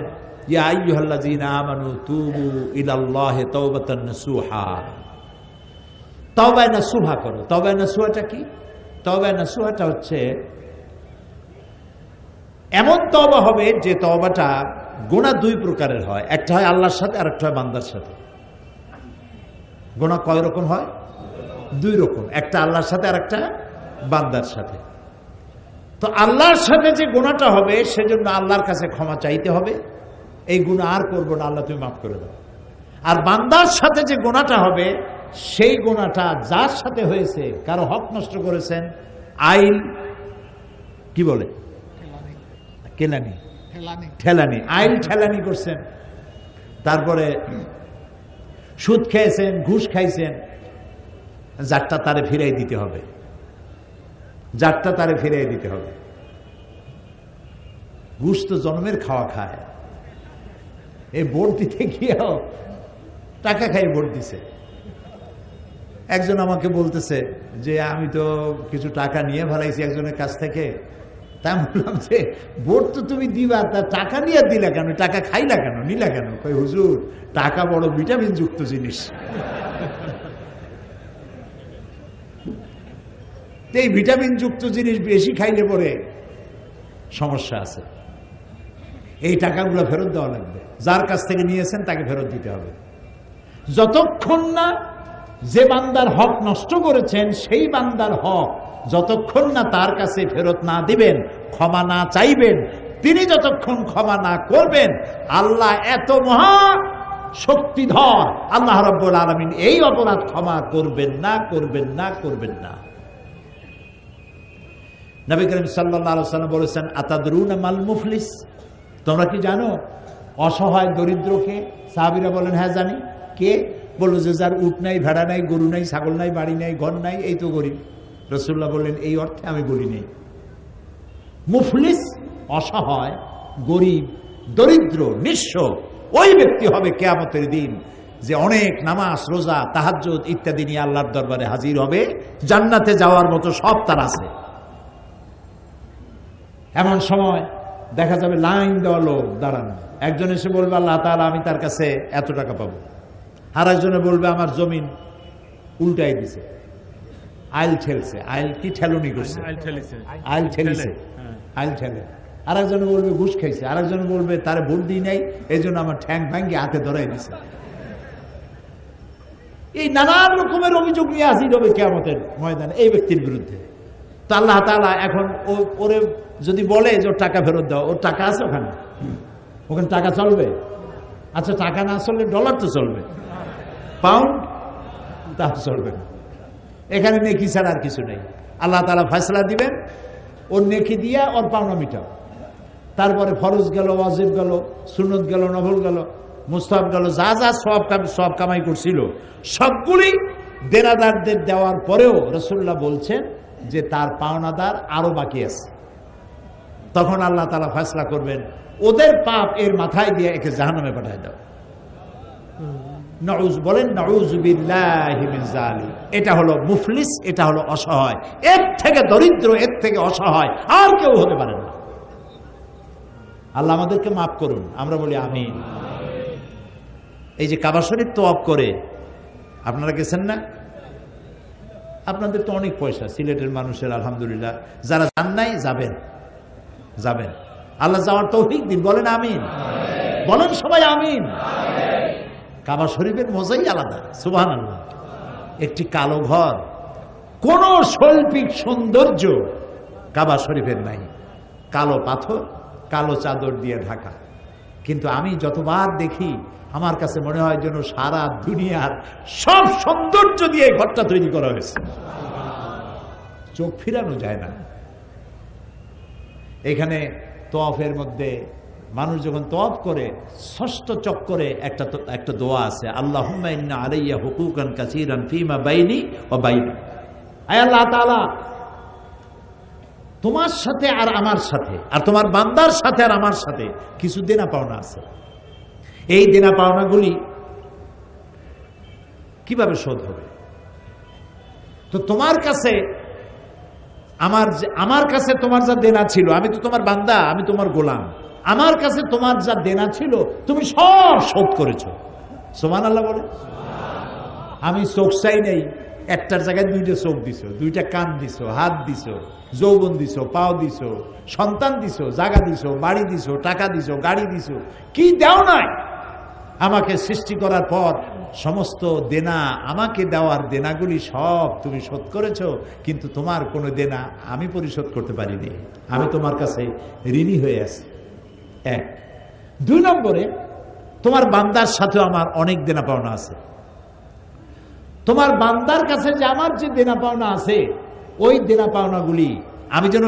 ইয়া আইয়ুহাল্লাযীনা আমানু তুবু ইলাল্লাহি তাওবাতান নাসুহা। তওবা নাসুহা করো। তওবা নাসুহাটা কি? তওবা নাসুহাটা হচ্ছে এমন তওবা হবে যে তওবাটা গুনাহ দুই প্রকারের হয়, একটা হয় আল্লাহর সাথে আর একটা হয় বান্দার সাথে। গুনাহ কয় রকম হয়? দুই রকম, একটা আল্লাহর সাথে আর একটা বান্দার সাথে। তো আল্লাহর সাথে যে গুনাহটা হবে সেজন্য আল্লাহর কাছে ক্ষমা চাইতে হবে, এই গুনাহ আর করবো না, আল্লাহ তুমি মাফ করে দাও। আর বান্দার সাথে যে গুনাহটা হবে সেই গুনাহটা যার সাথে হয়েছে, কারো হক নষ্ট করেছেন, আইল কি বলে, কেলানি, ঠেলানি, আইল ঠেলানি করছেন, তারপরে সুদ খেয়েছেন, ঘুষ খাইছেন, যারটা তারে ফিরাই দিতে হবে, যারটা তারে ফিরাই দিতে হবে। ঘুষ তো জন্মের খাওয়া খায়, এই ভোট দিতে গিয়েও টাকা খাই ভোট দিছে। একজন আমাকে বলতেছে যে আমি তো কিছু টাকা নিয়ে ফেলাইছি একজনের কাছ থেকে। তাই বললাম যে ভোট তো তুমি দিবা, তা টাকা নিয়ে দিলা কেন, টাকা খাইলা কেন, নিলা কেন? কই হুজুর, টাকা বড় ভিটামিন যুক্ত জিনিস, এই ভিটামিন যুক্ত জিনিস বেশি খাইলে পরে সমস্যা আছে। এই টাকাগুলো ফেরত দেওয়া লাগবে, যার কাছ থেকে নিয়েছেন তাকে ফেরত দিতে হবে। যতক্ষণ না যে বান্দার হক নষ্ট করেছেন সেই বান্দার হক যতক্ষণ না তার কাছে ফেরত না দিবেন, ক্ষমা না চাইবেন, তিনি যতক্ষণ ক্ষমা না করবেন, আল্লাহ এত মহা শক্তিধর, আল্লাহ রাব্বুল আলামিন এই অপরাধ ক্ষমা করবেন না, করবেন না, করবেন না। নবী করিম সাল্লাল্লাহু আলাইহি ওয়াসাল্লাম বলেছেন আতাদরুনা মাল মুফলিস, তোমরা কি জানো অসহায় দরিদ্রকে? সাহাবীরা বলেন হ্যাঁ জানি। কে? বলল যে যার উট নাই, ভেড়া নাই, গরু নাই, ছাগল নাই, বাড়ি নাই, ঘর নাই, এই তো গরিব। রাসূলুল্লাহ বললেন এই অর্থে আমি বলি নাই। মুফলিস অসহায়, গরিব, দরিদ্র, নিঃস্ব ওই ব্যক্তি হবে কিয়ামতের দিন যে অনেক নামাজ, রোজা, তাহাজ্জুদ ইত্যাদি নিয়ে আল্লাহর দরবারে হাজির হবে, জান্নাতে যাওয়ার মতো সব তার আছে। এমন সময় দেখা যাবে লাইন দেওয়া লোক দাঁড়ানো, একজন এসে বলবে আল্লাহ তাআলা আমি তার কাছে এত টাকা পাবো, আর একজনে বলবে আমার জমিন উল্টাই দিছে, আইল ঠেলছে। আইল কি ঠেলনি করছে? আইল ঠেলিছে, আইল ঠেলে। আর একজনে বলবে ঘুষ খাইছে, আর একজনে বলবে তারে ভোট দিই নাই, এই জন্য আমার ঠ্যাং ভাঙ্গি হাতে ধরাই দিছে। এই নানান রকমের অভিযোগ নিয়ে হাজির হবে কিয়ামতের ময়দানে এই ব্যক্তির বিরুদ্ধে। তো আল্লাহ তাআলা এখন ওরে যদি বলে যে ওর টাকা ফেরত দাও, ওর টাকা আছে ওখানে, ওখানে টাকা চলবে? আচ্ছা টাকা না চললে ডলার তো চলবে, পাউন্ড তা চলবে না। এখানে নেকি ছাড়া আর কিছু নেই। আল্লাহ তাআলা ফয়সালা দিবেন, ওর নেকি দিয়া ওর পাওনা মিটাও। তারপরে ফরজ গেল, ওয়াজিব গেল, সুন্নত গেল, নফল গেল, মুস্তাহাব গেল, যা যা সব কামাই করছিল সবগুলি দেনাদারদের দেওয়ার পরেও রাসূলুল্লাহ বলছেন যে তার পাওনাদার আরো বাকি আছে। তখন আল্লাহ তাআলা ফয়সালা করবেন, ওদের পাপ এর মাথায় দিয়ে একে জাহান্নামে পাঠায় দাও। নাউজ বলেন নাউযু বিল্লাহি মিন যালিক। এটা হলো মুফলিস, এটা হলো অসহায়। এর থেকে দরিদ্র, এর থেকে অসহায় আর কেউ হতে পারে না। আল্লাহ আমাদেরকে মাফ করুন, আমরা বলি আমিন। এই যে কাবা শরীফ তওয়াফ করে আপনারা গেছেন না? আপনাদের তো অনেক পয়সা, সিলেটের মানুষের আলহামদুলিল্লাহ। যারা যান নাই যাবেন, যাবেন। আল্লাহ যাওয়ার তৌফিক দিন, বলেন আমিন, বলেন সবাই আমিন। কাবা শরীফের মজাই আলাদা, সুবহানাল্লাহ। একটি কালো ঘর, কোন শৈল্পিক সৌন্দর্য কাবা শরীফের নাই। কালো পাথর, কালো চাদর দিয়ে ঢাকা, কিন্তু আমি যতবার দেখি আমার কাছে মনে হয় যেন সারা দুনিয়ার সব সৌন্দর্য দিয়ে এই ঘরটা তৈরি করা হয়েছে, চোখ ফিরানো যায় না। এখানে তওয়াফের মধ্যে মানুষ যখন তওয়াফ করে ষষ্ঠ চক্করে একটা দোয়া আছে, আল্লাহুম্মা ইন্না আলাইয়া হুকুকান কাসীরান ফীমা বাইনি ওয়া বাইনা। আয় আল্লাহ তাআলা, তোমার সাথে আর আমার সাথে আর তোমার বান্দার সাথে আর আমার সাথে কিছু দেনা পাওনা আছে। এই দেনা পাওনাগুলি কিভাবে শোধ হবে? তো তোমার কাছে আমার কাছে তোমার যা দেনা ছিল, আমি তো তোমার বান্দা, আমি তোমার গোলাম, আমার কাছে তোমার যা দেনা ছিল তুমি সব শোধ করেছো। সুবহানাল্লাহ বলে। আমি চোখ চাই নেই, একটার জায়গায় দুইটা চোখ দিছো, দুইটা কান দিছো, হাত দিছো, যৌবন দিছো, পাও দিছো, সন্তান দিছো, জায়গা দিছো, বাড়ি দিছো, টাকা দিছো, গাড়ি দিছো, কি দাও নাই? আমাকে সৃষ্টি করার পর সমস্ত দেনা, আমাকে দেওয়ার দেনাগুলি সব তুমি শোধ করেছো, কিন্তু তোমার কোনো দেনা আমি পরিশোধ করতে পারিনি, আমি তোমার কাছে ঋণী হয়ে আছি। এক। দুই নম্বরে, তোমার বান্দার সাথেও আমার অনেক দেনা পাওনা আছে। তোমার বান্দার কাছে যে আমার যে দেনা পাওনা আছে, ওই দেনা পাওনাগুলি আমি যেন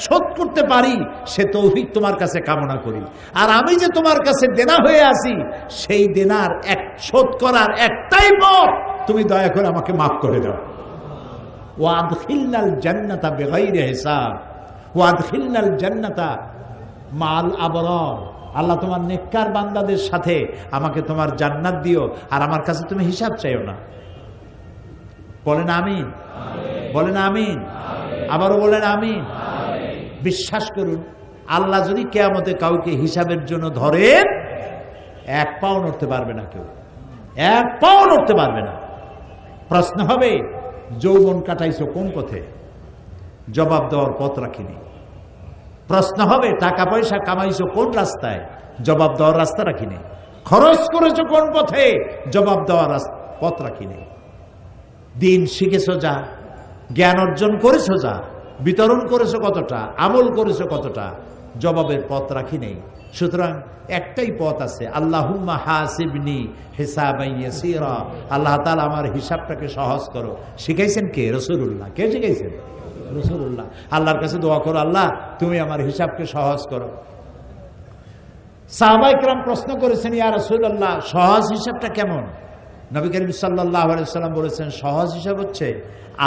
শোধ করতে পারি, সে তৌফিক তোমার কাছে কামনা করি। আর আমি যে তোমার কাছে দেনা হয়ে আছি, সেই দেনার শোধ করার একটাই পথ, তুমি দয়া করে আমাকে মাফ করে দাও। ওয়াদখিলনাল জান্নাতা বিগাইরি হিসাব ওয়াদখিলনাল জান্নাতা মাল আবরার। আল্লাহ, তোমার নেককার বান্দাদের সাথে আমাকে তোমার জান্নাত দিও, আর আমার কাছে তুমি হিসাব চাইও না। বলেন আমিন, বলেন আমিন, আবারও বলেন আমিন। বিশ্বাস করুন, আল্লাহ যদি কিয়ামতে কাউকে হিসাবের জন্য ধরেন, এক পাও নড়তে পারবে না, কেউ এক পাও নড়তে পারবে না। প্রশ্ন হবে, যৌবন কাটাইছো কোন পথে? জবাব দেওয়ার পথ রাখিনি। প্রশ্ন হবে, টাকা পয়সা কামাইছো কোন রাস্তায়? জবাব দেওয়ার রাস্তা রাখিনি। খরচ করেছো কোন পথে? জবাব দেওয়ার পথ রাখিনি। দিন শিখেছো যা, জ্ঞান অর্জন করেছো যা, বিতরণ করেছো কতটা, আমল করেছো কতটা, জবাবের পথ রাখি নেই। সুতরাং একটাই পথ আছে, আল্লাহুম্মা হাসিবনি হিসাবান ইয়াসীরা। আল্লাহ তাআলা আমার হিসাবটাকে সহজ করো। শিখাইছেন কে? রাসূলুল্লাহ। কে শিখাইছেন? রাসূলুল্লাহ। আল্লাহর কাছে দোয়া করো, আল্লাহ তুমি আমার হিসাবকে সহজ করো। সাহাবায়ে কেরাম প্রশ্ন করেছেন, ইয়া রাসূলুল্লাহ, সহজ হিসাবটা কেমন? নবী করিম সাল্লাল্লাহু আলাইহি ওয়াসাল্লাম বলেছেন, সহজ হিসাব হচ্ছে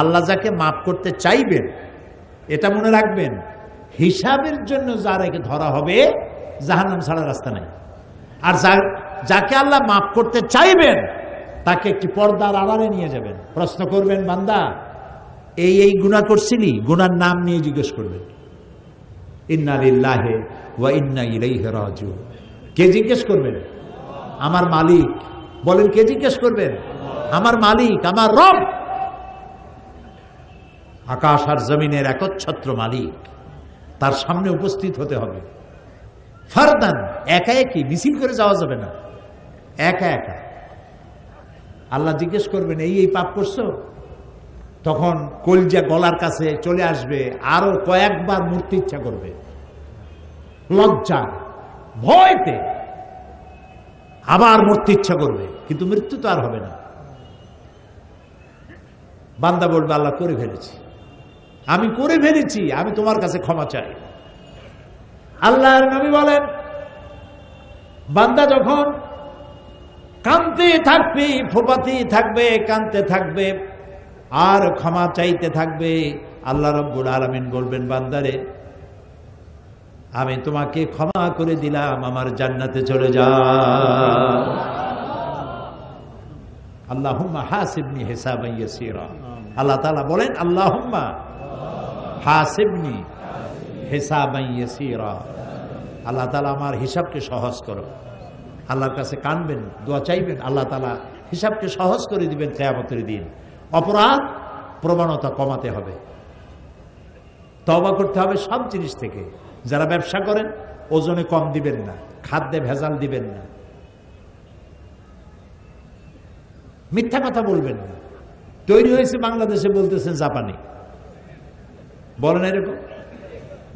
আল্লাহ যাকে মাফ করতে চাইবেন, এটা মনে রাখবেন, হিসাবের জন্য যারাকে ধরা হবে জাহান্নাম ছাড়া রাস্তা নাই। আর যাকে আল্লাহ মাফ করতে চাইবেন তাকে একটি পর্দার আড়ালে নিয়ে যাবেন। প্রশ্ন করবেন, বান্দা এই গুনাহ করছিলি? গুনার নাম নিয়ে জিজ্ঞেস করবেন। ইন্না লিল্লাহি ওয়া ইন্না ইলাইহি রাজিউন। কে জিজ্ঞেস করবেন? আমার মালিক। বলেন, কে জিজ্ঞেস করবেন? আমার মালিক, আমার রব। আকাশ আর জমিনের একচ্ছত্র মালিক, তার সামনে উপস্থিত হতে হবে। ফারদান, একা একই, মিছিল করে যাওয়া যাবে না, একা একা। আল্লাহ জিজ্ঞেস করবেন, এই পাপ করছো? তখন কলজা গলার কাছে চলে আসবে, আরো কয়েকবার মরতে ইচ্ছা করবে, লজ্জা ভয়তে আবার মরতে ইচ্ছা করবে, কিন্তু মৃত্যু তো আর হবে না। বান্দা বলবে, আল্লাহ করে ফেলেছি, আমি করে ফেলেছি, আমি তোমার কাছে ক্ষমা চাই। আল্লাহর নবী বলেন, বান্দা যখন কাঁদতে থাকবে, ফোপাতে থাকবে, কাঁদতে থাকবে, আর ক্ষমা চাইতে থাকবে, আল্লাহ রাব্বুল আলামিন বলবেন, বান্দারে আমি তোমাকে ক্ষমা করে দিলাম, আমার জান্নাতে চলে যাও। আল্লাহুম্মা হাসিবনি হিসাবান ইয়াসীরা। আল্লাহ তাআলা বলেন, আল্লাহুম্মা হাসিবনি হিসাবান ইয়াসীরা। আল্লাহ তাআলা আমার হিসাবকে সহজ করো। আল্লাহর কাছে কানবেন, দোয়া চাইবেন, আল্লাহ তাআলা হিসাবকে সহজ করে দিবেন কিয়ামতের দিন। অপরাধ প্রবণতা কমাতে হবে, তওবা করতে হবে সব জিনিস থেকে। যারা ব্যবসা করেন, ওজনে কম দিবেন না, খাদ্যে ভেজাল দিবেন না, মিথ্যা কথা বলবেন না। তৈরি হয়েছে বাংলাদেশে, বলতেছেন জাপানি, বলেন এরকম।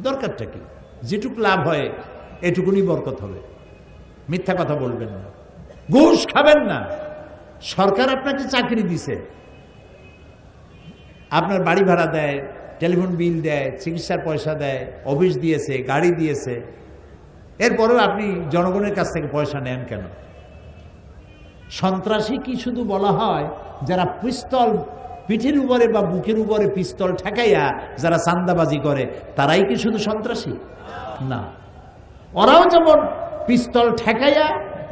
দরকারটা কি? যেটুকু লাভ হয় এটুকুনি বরকত হবে। মিথ্যা কথা বলবেন না, ঘুষ খাবেন না। সরকার আপনাকে চাকরি দিছে, আপনার বাড়ি ভাড়া দেয়, টেলিফোন বিল দেয়, চিকিৎসার পয়সা দেয়, অফিস দিয়েছে, গাড়ি দিয়েছে, এরপরেও আপনি জনগণের কাছ থেকে পয়সা নেন কেন? সন্ত্রাসী কি শুধু বলা হয় যারা পিস্তল পিঠের উপরে বা বুকের উপরে পিস্তল ঠেকাইয়া যারা চাঁদাবাজি করে তারাই কি শুধু সন্ত্রাসী? না, ওরাও যেমন পিস্তল ঠেকাইয়া,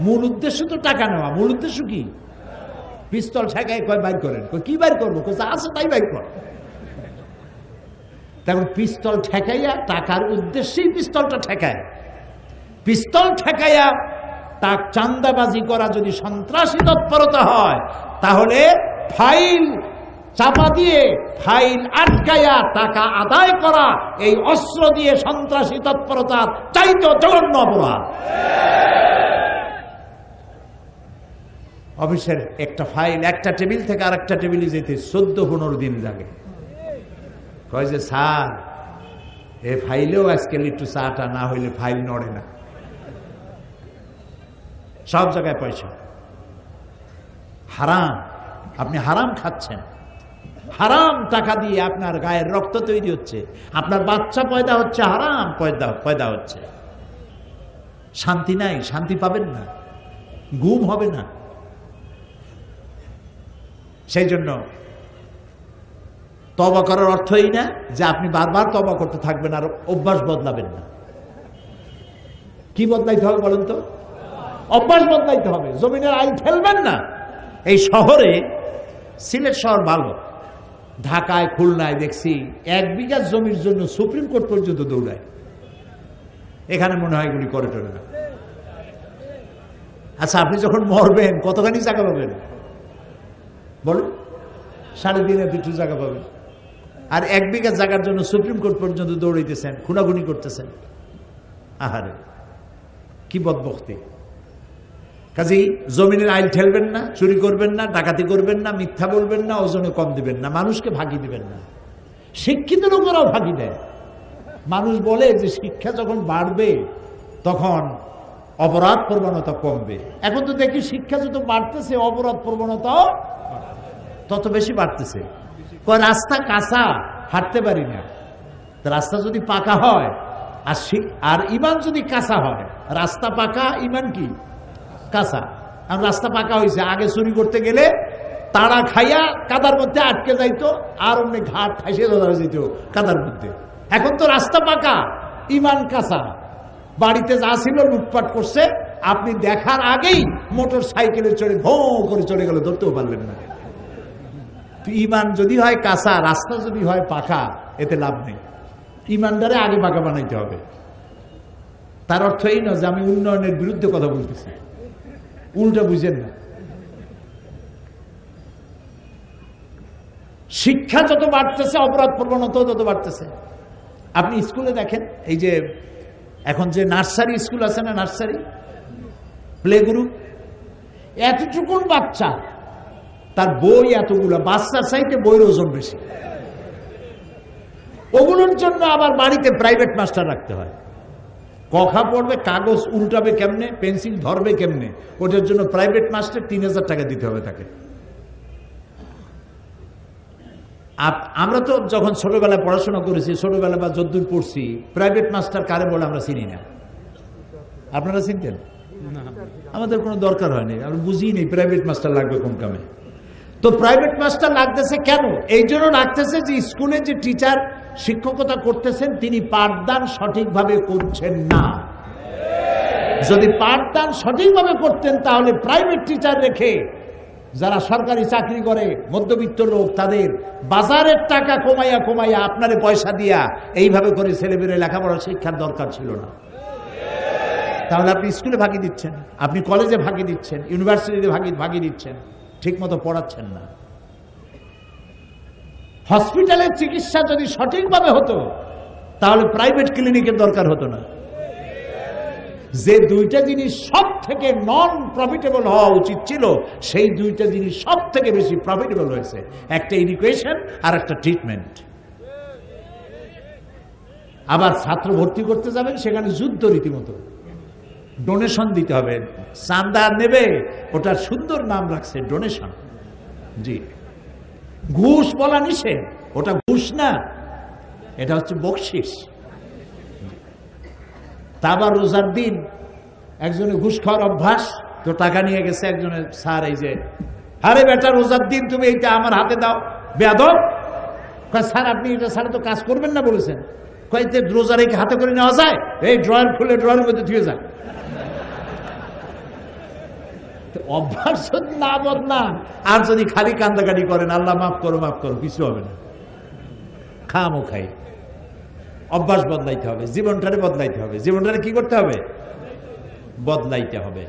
মূল উদ্দেশ্য তো টাকা নেওয়া, মূল উদ্দেশ্য কি? পিস্তল ঠেকাই কয় বাইর করেন, কি বাইর করবো, আছে তাই বাইর কর। তেমন পিস্তল ঠেকাইয়া টাকার উদ্দেশ্যেই পিস্তলটা ঠেকায়, পিস্তল ঠেকাইয়া তা চাঁদাবাজি করা যদি সন্ত্রাসী তৎপরতা হয়, তাহলে ফাইল চাপা দিয়ে ফাইল আটকাইয়া টাকা আদায় করা এই অস্ত্র দিয়ে সন্ত্রাসী তৎপরতার চাইতে জঘন্য অপরাধ। অফিসের একটা ফাইল একটা টেবিল থেকে আরেকটা টেবিলে যেতে 14-15 দিন লাগে। কয় যে স্যার, এ ফাইলেও আজকাল একটু চাটা না হইলে ফাইল নড়ে না। সব জায়গায় পয়সা, হারাম, আপনি হারাম খাচ্ছেন, হারাম টাকা দিয়ে আপনার গায়ের রক্ত তৈরি হচ্ছে, আপনার বাচ্চা পয়দা হচ্ছে, হারাম পয়দা হচ্ছে। শান্তি নাই, শান্তি পাবেন না, ঘুম হবে না। সেই জন্য তওবা করার অর্থই না যে আপনি বারবার তওবা করতে থাকবেন আর অভ্যাস বদলাবেন না। কি বদলাইতে হবে বলেন তো? অভ্যাস বদলাইতে হবে। জমিনের আইল ফেলবেন না। এই শহরে, সিলেট শহর ভালো, ঢাকায় খুলনায় দেখছি 1 বিঘা জমির জন্য সুপ্রিম কোর্ট পর্যন্ত দৌড়ায়। এখানে মনে হয় এগুলি করে টোরে না। আচ্ছা, আপনি যখন মরবেন কতখানি জায়গা পাবেন বলুন? 3.5 জায়গা পাবেন। আর 1 বিঘা জায়গার জন্য সুপ্রিম কোর্ট পর্যন্ত দৌড়াইতেছেন, খুনাখুনি করতেছেন। আহারে, কি বদবখতি! কাজেই জমিনের আইল ঠেলবেন না, চুরি করবেন না, ডাকাতি করবেন না, মিথ্যা বলবেন না, ওজনে কম দিবেন না, মানুষকে ফাঁকি দিবেন না। শিক্ষিত লোকেরাও ফাঁকি দেয়। মানুষ বলে যে শিক্ষা যখন বাড়বে তখন অপরাধ প্রবণতা কমবে। এখন তো দেখি শিক্ষা যত বাড়তেছে অপরাধ প্রবণতাও তত বেশি বাড়তেছে। রাস্তা কাঁচা, হাঁটতে পারি না। রাস্তা যদি পাকা হয় আর ইমান যদি কাঁচা হয়, রাস্তা পাকা, ইমান কি কাঁচা। আর রাস্তা পাকা হয়েছে, আগে চুরি করতে গেলে তাড়া খাইয়া কাদার মধ্যে আটকে যাইতো, আর অমনি ঘাট ঠাইসে ধরা যেত কাদার মধ্যে। এখন তো রাস্তা পাকা, ইমান কাঁচা। বাড়িতে যা ছিল লুটপাট করছে, আপনি দেখার আগেই মোটর সাইকেলে চড়ে ভো করে চলে গেল, ধরতেও পারলেন না। ইমান যদি হয় কাঁচা, রাস্তা যদি হয় পাকা, এতে লাভ নেই। ইমানদারে আগে পাকা বানাইতে হবে। তার অর্থ এই না যে আমি উন্নয়নের বিরুদ্ধে কথা বলতেছি, উল্টা বুঝেন না। শিক্ষা যত বাড়তেছে অপরাধ প্রবণতাও তত বাড়তেছে। আপনি স্কুলে দেখেন, এই যে এখন যে নার্সারি স্কুল আছে না, নার্সারি প্লে গ্রুপ, এতটুকুন বাচ্চা, তার বই এতগুলো, বাচ্চার চাইতে বইয়ের ওজন বেশি। ওগুলোর জন্য আবার বাড়িতে প্রাইভেট মাস্টার রাখতে হয়। কখা পড়বে, কাগজ উল্টাবে কেমনে, পেন্সিল ধরবে কেমনে, ওটার জন্য প্রাইভেট মাস্টার 3000 টাকা দিতে হবে তাকে। আমরা তো যখন ছোটবেলায় পড়াশোনা করেছি, ছোটবেলা বা যদ্দূর পড়ছি, প্রাইভেট মাস্টার কারে বলে আমরা চিনি না। আপনারা চিনতেন? আমাদের কোনো দরকার হয়নি, আমরা বুঝি নেই প্রাইভেট মাস্টার লাগবে কোন কামে। তো প্রাইভেট মাস্টার লাগতেছে কেন? এই জন্য লাগতেছে যে স্কুলে যে টিচার শিক্ষকতা করতেছেন তিনি পাঠদান সঠিকভাবে করছেন না। যদি পাঠদান সঠিকভাবে করতেন তাহলে প্রাইভেট টিচার রেখে যারা সরকারি চাকরি করে, মধ্যবিত্ত লোক, তাদের বাজারের টাকা কমাইয়া কমাইয়া আপনারে পয়সা দিয়া এইভাবে করে ছেলেমেয়েরা লেখাপড়া শিক্ষার দরকার ছিল না। তাহলে আপনি স্কুলে ফাঁকি দিচ্ছেন, আপনি কলেজে ফাঁকি দিচ্ছেন, ইউনিভার্সিটিতে ফাঁকি দিচ্ছেন, ঠিক মতো পড়াচ্ছেন না। হসপিটালের চিকিৎসা যদি সঠিকভাবে হতো তাহলে প্রাইভেট ক্লিনিকের দরকার হতো না। যে দুইটা জিনিস সব থেকে নন প্রফিটেবল হওয়া উচিত ছিল, সেই দুইটা জিনিস সব থেকে বেশি প্রফিটেবল হয়েছে, একটা এডুকেশন আর একটা ট্রিটমেন্ট। আবার ছাত্র ভর্তি করতে যাবেন, সেখানে যুদ্ধ রীতিমতো। ডোনেশন দিতে হবে। চাঁদা নেবে, ওটা সুন্দর নাম রাখছে ডোনেশন। জি, ঘুষ বলা নিষেধ, ওটা ঘুষ না, এটা হচ্ছে বকশিস। তা আবার রোজার দিন একজনে ঘুষ খাওয়ার অভ্যাস, তো টাকা নিয়ে গেছে একজনের, স্যার এই যে, আরে বেটা রোজার দিন তুমি এইটা আমার হাতে দাও, বেয়াদব। কয় স্যার আপনি এটা ছাড়া তো কাজ করবেন না বলেছেন। কয় যে রোজার এই হাতে করে নেওয়া যায়, এই ড্রয়ার খুলে ড্রয়ারের মধ্যে ধুয়ে যায়। অভ্যাস যদি না বদলান আর যদি খালি কান্দাকাটি করেন আল্লাহ মাফ করো মাফ করো, কিছু হবে না। খামো খাই, অভ্যাস বদলাইতে হবে, জীবনটারে বদলাইতে হবে। জীবনটারে কি করতে হবে? বদলাইতে হবে,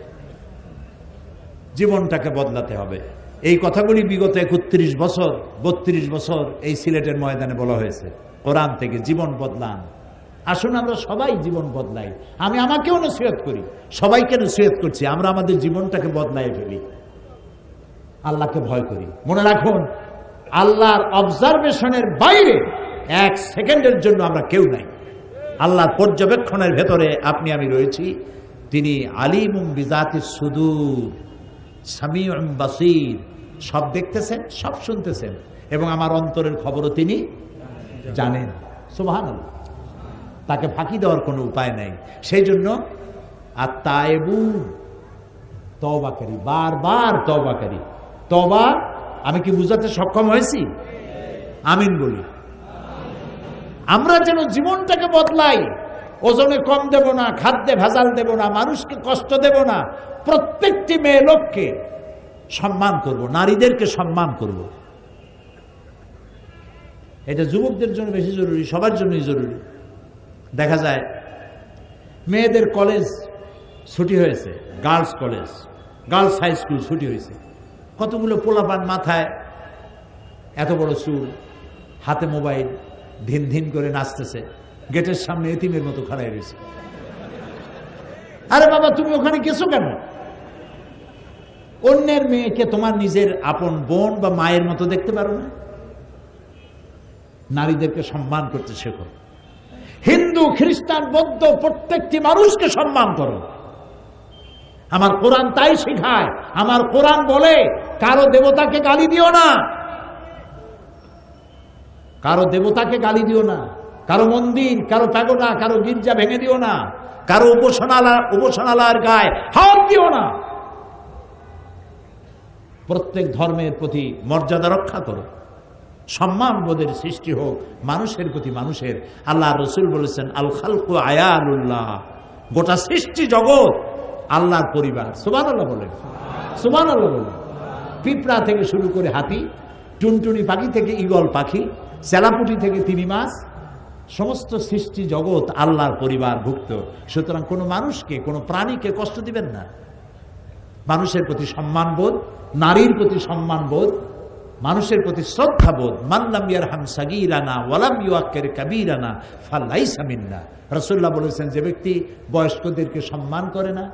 জীবনটাকে বদলাতে হবে। এই কথাগুলি বিগত 31 বছর 32 বছর এই সিলেটের ময়দানে বলা হয়েছে কোরআন থেকে। জীবন বদলান, আসুন আমরা সবাই জীবন বদলাই। আমি আমাকেও নসিহত করি, সবাইকে নসিহত করছি, আমরা আমাদের জীবনটাকে বদলাই ফেলি, আল্লাহকে ভয় করি। মনে রাখুন, আল্লাহর অবজারভেশনের বাইরে 1 সেকেন্ডের জন্য আমরা কেউ নাই। আল্লাহর পর্যবেক্ষণের ভেতরে আপনি আমি রয়েছি। তিনি আলিমুম বিজাতিস সুদূর সামিউম বাসীর, সব দেখতেছেন, সব শুনতেছেন, এবং আমার অন্তরের খবরও তিনি জানেন। সুবহানাল্লাহ, তাকে ফাঁকি দেওয়ার কোনো উপায় নাই। সেই জন্য আত-তায়েবুন, তওবাকারী, বারবার তওবাকারী। তওবা আমি কি বুঝাতে সক্ষম হয়েছি? আমিন বলি। আমরা যেন জীবনটাকে বদলাই, ওজনে কম দেব না, খাদ্যে ভেজাল দেব না, মানুষকে কষ্ট দেব না, প্রত্যেকটি মেয়ে লোককে সম্মান করব, নারীদেরকে সম্মান করব। এটা যুবকদের জন্য বেশি জরুরি, সবার জন্যই জরুরি। দেখা যায় মেয়েদের কলেজ ছুটি হয়েছে, girls college, girls high school ছুটি হয়েছে, কতগুলো পোলাপান মাথায় এত বড় চুল, হাতে মোবাইল, ধিন ধিন করে নাচতেছে, গেটের সামনে এতিমের মতো খাড়াই রয়েছে। আরে বাবা, তুমি ওখানে গেছো কেন? অন্যের মেয়েকে তোমার নিজের আপন বোন বা মায়ের মতো দেখতে পারো না? নারীদেরকে সম্মান করতে শেখো। হিন্দু, খ্রিস্টান, বৌদ্ধ প্রত্যেকটি মানুষকে সম্মান করো। আমার কোরআন তাই শেখায়। আমার কোরআন বলে কারো দেবতাকে গালি দিও না, কারো দেবতাকে গালি দিও না, কারো মন্দির, কারো প্যাগোডা, কারো গির্জা ভেঙে দিও না, কারো উপাসনালয়ের গায়ে হাত দিও না। প্রত্যেক ধর্মের প্রতি মর্যাদা রক্ষা করো, সম্মান বোধের সৃষ্টি হোক মানুষের প্রতি মানুষের। আল্লাহ রসুল বলেছেন, আল খালকু আয়ালুল্লাহ, গোটা সৃষ্টি জগৎ আল্লাহর পরিবার। সুবহানাল্লাহ বলেন, সুবহানাল্লাহ বলেন। পিঁপড়া থেকে শুরু করে হাতি, টুনটুনি পাখি থেকে ঈগল পাখি, চেলাপুটি থেকে তিমি মাছ, সমস্ত সৃষ্টি জগৎ আল্লাহর পরিবার ভুক্ত। সুতরাং কোনো মানুষকে, কোনো প্রাণীকে কষ্ট দিবেন না। মানুষের প্রতি সম্মানবোধ, নারীর প্রতি সম্মানবোধ, মানুষের প্রতি শ্রদ্ধাবোধ। মাল্লাম ইয়ারহাম সাগীরানা ওয়ালাম ইউআক্কির কাবীরানা ফালাইসা মিন্না। রাসূলুল্লাহ বলেছেন, যে ব্যক্তি বয়স্কদেরকে সম্মান করে না,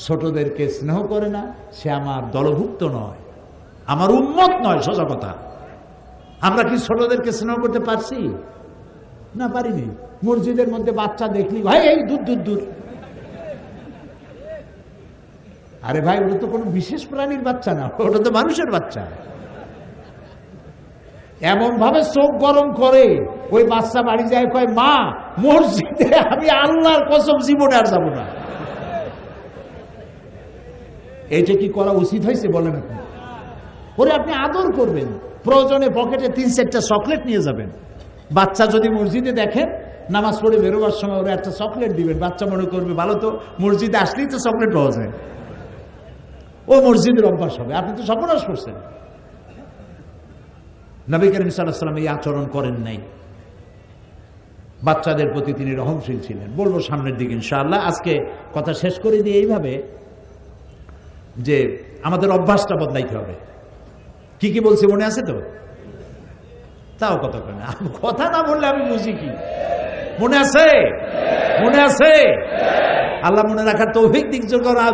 ছোটদেরকে স্নেহ করে না, সে আমার দলভুক্ত নয়, আমার উম্মত নয়। সোজা কথা। আমরা কি ছোটদেরকে স্নেহ করতে পারছি? না, পারিনি। মসজিদের মধ্যে বাচ্চা দেখলি, ভাই এই দূর দূর দূর। আরে ভাই, ওটা তো কোনো বিশেষ প্রাণীর বাচ্চা না, ওটা তো মানুষের বাচ্চা। এমন ভাবে চোখ গরম করে ওই বাচ্চা বাড়ি যায়, কয় মা মসজিদে আমি আল্লাহর কসম জীবনে আর যাবো না। এইটা কি করা উচিত হয়েছে বলেন আপনি? ওরে আপনি আদর করবেন, প্রয়োজনে পকেটে 3-4টা চকলেট নিয়ে যাবেন। বাচ্চা যদি মসজিদে দেখেন, নামাজ পড়ে বেরোবার সময় ওরা একটা চকলেট দিবেন। বাচ্চা মনে করবে ভালো তো, মসজিদে আসলেই তো চকলেট পাওয়া যায়, ও মসজিদের অভ্যাস হবে। আপনি তো সর্বনাশ করছেন। নবী করিম সাল্লাল্লাহু আলাইহি ওয়াসাল্লাম এই আচরণ করেন নাই। বাচ্চাদের প্রতি তিনি রহমশীল ছিলেন। বলবো সামনের দিকে ইনশাআল্লাহ। আজকে কথা শেষ করে দিয়ে এইভাবে যে আমাদের অভ্যাসটা বদলাইতে হবে। কি কি বলছি মনে আছে তো? তাও কথা কেন, কথা না বললে আমি বুঝি কি? মনে আছে? মনে আছে? আল্লাহ মনে রাখার তৌফিক দিক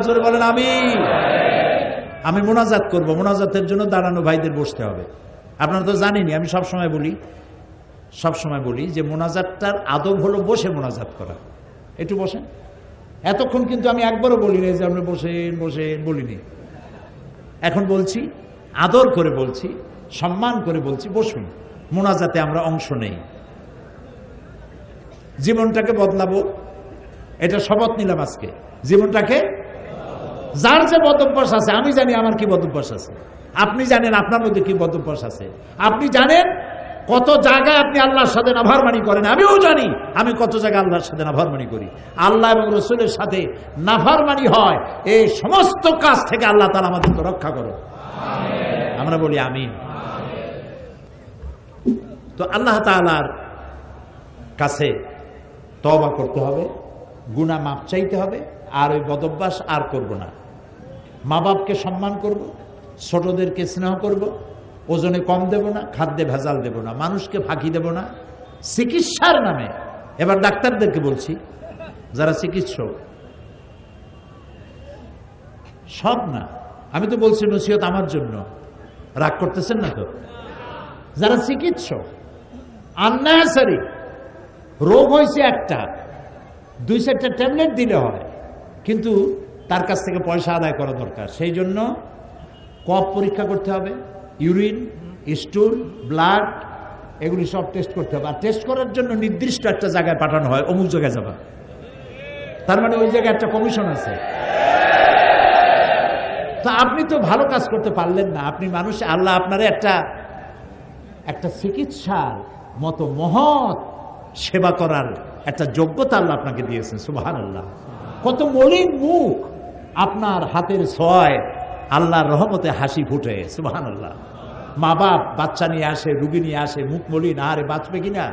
জোরে বলেন আমিন। আমি মোনাজাত করব, মোনাজাতের জন্য দাঁড়ানো ভাইদের বসতে হবে। আপনারা তো জানেনই, আমি সবসময় বলি যে মোনাজাতটার আদব হলো বসে মোনাজাত করা। একটু বসেন, এতক্ষণ কিন্তু আমি একবারও বলিনি যে আপনি বসেন বসেন বলিনি। এখন বলছি, আদর করে বলছি, সম্মান করে বলছি, বসুন, মোনাজাতে আমরা অংশ নেই। জীবনটাকে বদলাবো, এটা শপথ নিলাম আজকে। জীবনটাকে, যার যে বদভ্যাস আছে, আমি জানি আমার কি বদভ্যাস আছে, আপনি জানেন আপনার মধ্যে কি বদভ্যাস আছে, আপনি জানেন কত জায়গায় আপনি আল্লাহর সাথে নাফরমানি করেন, আমিও জানি আমি কত জায়গায় আল্লাহর সাথে নাফরমানি করি। আল্লাহ এবং রসুলের সাথে নাফরমানি হয়, এই সমস্ত কাজ থেকে আল্লাহ তাআলা আমাদেরকে রক্ষা করো, আমরা বলি আমিন। তো আল্লাহ তাআলার কাছে তওবা করতে হবে, গুনাহ মাপ চাইতে হবে, আর ওই বদভ্যাস আর করব না। মা বাপকে সম্মান করব, ছোটদেরকে স্নেহ করব, ওজনে কম দেব না, খাদ্যে ভেজাল দেব না, মানুষকে ফাঁকি দেব না। চিকিৎসার নামে, এবার ডাক্তারদেরকে বলছি, যারা চিকিৎসক, সব না, আমি তো বলছি নসিহত আমার জন্য, রাগ করতেছেন না তো? যারা চিকিৎসক, আননেসারি রোগ হয়েছে একটা, 2-4টা ট্যাবলেট দিলে হয়, কিন্তু তার কাছ থেকে পয়সা আদায় করা দরকার। সেই জন্য কফ পরীক্ষা করতে হবে, ইউরিন, স্টুল, ব্লাড, এগুলি সব টেস্ট করতে হবে। আর টেস্ট করার জন্য নির্দিষ্ট একটা জায়গায় পাঠানো হয়, অমুক জায়গায় যাবা, তার মানে ওই জায়গায় একটা কমিশন আছে। তো আপনি তো ভালো কাজ করতে পারলেন না, আপনি মানুষ, আল্লাহ আপনারে একটা চিকিৎসার মতো মহৎ সেবা করার একটা যোগ্যতা আল্লাহ আপনাকে দিয়েছেন, সুবহানাল্লাহ। কত মলিন মুখ, আপনার হাতের ছোঁয়ায় আল্লাহর রহমতে হাসি ফুটে, সুবহানাল্লাহ। মা বাপ বাচ্চা নিয়ে আসে, রুগী নিয়ে আসে, মুখ মলিন, আরে বাঁচবে কিনা?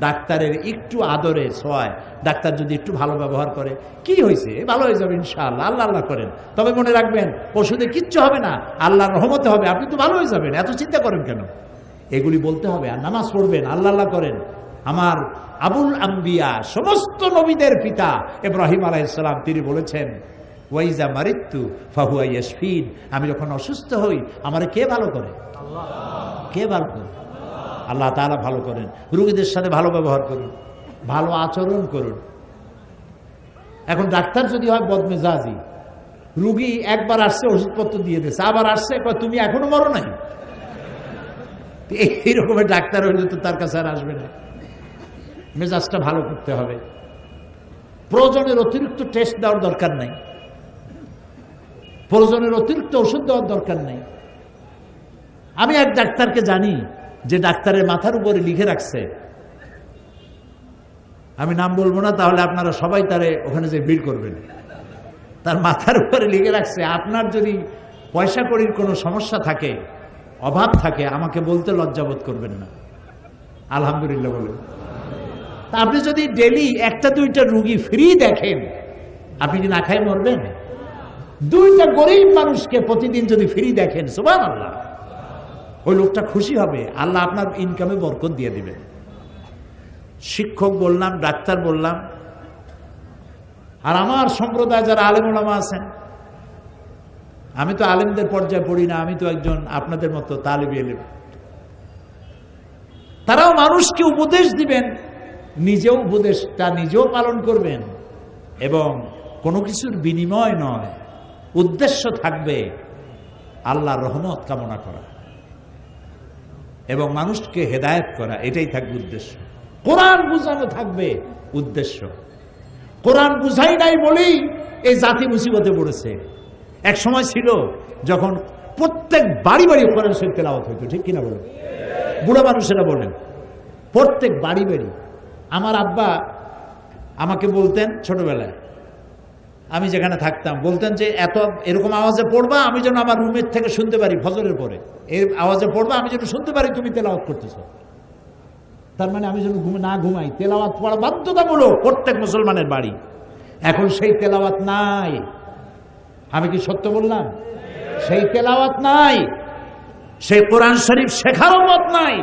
ডাক্তারের একটু আদরে ছোঁয়ায়, ডাক্তার যদি একটু ভালো ব্যবহার করে, কি হয়েছে, ভালো হয়ে যাবে ইনশাআল্লাহ, আল্লাহ আল্লাহ করেন। তবে মনে রাখবেন, ওষুধে কিচ্ছু হবে না, আল্লাহর রহমতে হবে, আপনি তো ভালো হয়ে যাবেন, এত চিন্তা করেন কেন? এগুলি বলতে হবে। আর নামাজ পড়বেন, আল্লাহ আল্লাহ করেন। আমার আবুল আম্বিয়া, সমস্ত নবীদের পিতা ইব্রাহিম আলাইহিস সালাম, তিনি বলেছেন, ওয়াইজা মারিতু ফাহুয়া ইয়াশফিন, আমি যখন অসুস্থ হই আমারে কে ভালো করে? আল্লাহ। কে ভালো করে? আল্লাহ তাআলা ভালো করেন। রোগীদের সাথে ভালো ব্যবহার করুন, ভালো আচরণ করুন। এখন ডাক্তার যদি হয় বদমেজাজি, রুগী একবার আসছে ওষুধপত্র দিয়ে দিয়েছে, আবার আসছে তুমি এখনো মরো নাই, এই রকমের ডাক্তার হইলে তো তার কাছে আর আসবে না। মেজাজটা ভালো করতে হবে। প্রয়োজনের অতিরিক্ত টেস্ট দেওয়ার দরকার নাই, প্রয়োজনের অতিরিক্ত ওষুধ দেওয়ার দরকার নাই। আমি এক ডাক্তারকে জানি, যে ডাক্তারের মাথার উপরে লিখে রাখছে, আমি নাম বলবো না, তাহলে আপনারা সবাই তারে ওখানে যে ভিড় করবেন, তার মাথার উপরে লিখে রাখছে, আপনার যদি পয়সা কড়ির কোনো সমস্যা থাকে, অভাব থাকে, আমাকে বলতে লজ্জাবোধ করবেন না। আলহামদুলিল্লাহ বলুন। তা আপনি যদি ডেলি 1-2টা রুগী ফ্রি দেখেন, আপনি কি না খায় মরবেন? 2টা গরিব মানুষকে প্রতিদিন যদি ফ্রি দেখেন, সুবহানাল্লাহ, ওই লোকটা খুশি হবে, আল্লাহ আপনার ইনকামে বরকত দিয়ে দিবেন। শিক্ষক বললাম, ডাক্তার বললাম, আর আমার সম্প্রদায় যারা আলেম ওলামা আছেন, আমি তো আলেমদের পর্যায়ে পড়ি না, আমি তো একজন আপনাদের মতো তালিবি ইলম। তারাও মানুষকে উপদেশ দিবেন, নিজেও উপদেশটা নিজেও পালন করবেন, এবং কোনো কিছুর বিনিময় নয়, উদ্দেশ্য থাকবে আল্লাহর রহমত কামনা করা এবং মানুষকে হেদায়েত করা, এটাই থাকবে উদ্দেশ্য। কোরআন বুঝানো থাকবে উদ্দেশ্য। কোরআন বুঝাই নাই বলেই এই জাতি মুসিবতে পড়েছে। এক সময় ছিল যখন প্রত্যেক বাড়ি বাড়ি কোরআন শরীফ তেলাওয়াত হইতো, ঠিক কিনা বলেন? বুড়া মানুষেরা বলেন, প্রত্যেক বাড়ি বাড়ি। আমার আব্বা আমাকে বলতেন ছোটবেলায়, আমি যেখানে থাকতাম, বলতেন যে এরকম আওয়াজে পড়বা, আমি যেন আমার রুমের থেকে শুনতে পারি, ফজরের পরে এর আওয়াজে পড়বা, আমি যেন শুনতে পারি তুমি তেলাওয়াত করতেছ। তার মানে আমি যেন না ঘুমাই, তেলাওয়াত পড়া বাধ্যতামূলক প্রত্যেক মুসলমানের বাড়ি। এখন সেই তেলাওয়াত নাই। আমি কি সত্য বললাম? সেই তেলাওয়াত নাই, সেই কোরআন শরীফ শেখারও মত নাই।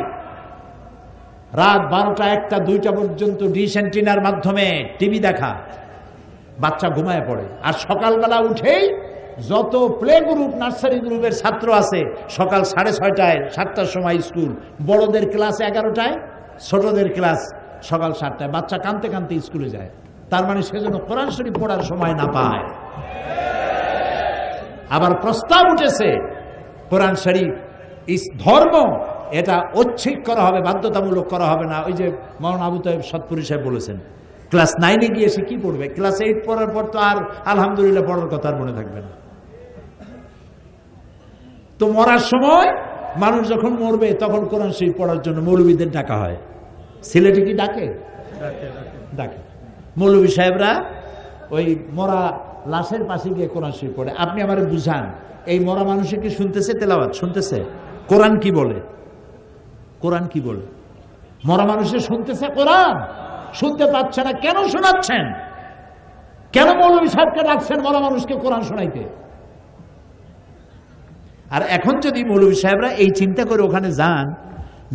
রাত 12টা, 1টা, 2টা পর্যন্ত ডিশ অ্যান্টিনার মাধ্যমে টিভি দেখা, বাচ্চা ঘুমায় পড়ে। আর সকালবেলা উঠেই যত প্লে গ্রুপ, নার্সারি গ্রুপের ছাত্র আছে, সকাল 6:30টায়, 7টার সময় স্কুল, বড়দের ক্লাস 11টায়, ছোটদের ক্লাস সকাল 7টায়। বাচ্চা কাঁদতে কাঁদতে স্কুলে যায়। তার মানে সেজন্য কোরআন শরীফ পড়ার সময় না পায়। আবার প্রস্তাব উঠেছে কোরআন শরীফ ধর্ম এটা ঐচ্ছিক করা হবে, বাধ্যতামূলক করা হবে না। ওই যে মাওলানা আবু তাইব সৎপুরি সাহেব বলেছেন ক্লাস 9-এ গিয়ে সে কি পড়বে, ক্লাস 8 পড়ার পর তো আর আলহামদুলিল্লাহ পড়ার কথা আর মনে থাকবে না। তো মরার সময় মানুষ যখন মরবে তখন কোরআন শরীফ পড়ার জন্য মৌলবীদের ডাকা হয়। সিলেটে কি ডাকে? ডাকে। মৌলবী সাহেবরা ওই মরা লাশের পাশে গিয়ে কোরআন শরীফ পড়ে। আপনি আমারে বুঝান, এই মরা মানুষে কি শুনতেছে তেলাওয়াত? শুনতেছে? কোরআন কি বলে? কোরআন কি বলে? মরা মানুষে শুনতেছে কোরআন? শুনতে পাচ্ছে না। কেন শোনাচ্ছেন? কেন মৌলবী সাহেবকে ডাকছেন মরা মানুষকে কোরআন শোনাইতে? আর এখন যদি মৌলবী সাহেবরা এই চিন্তা করে ওখানে যান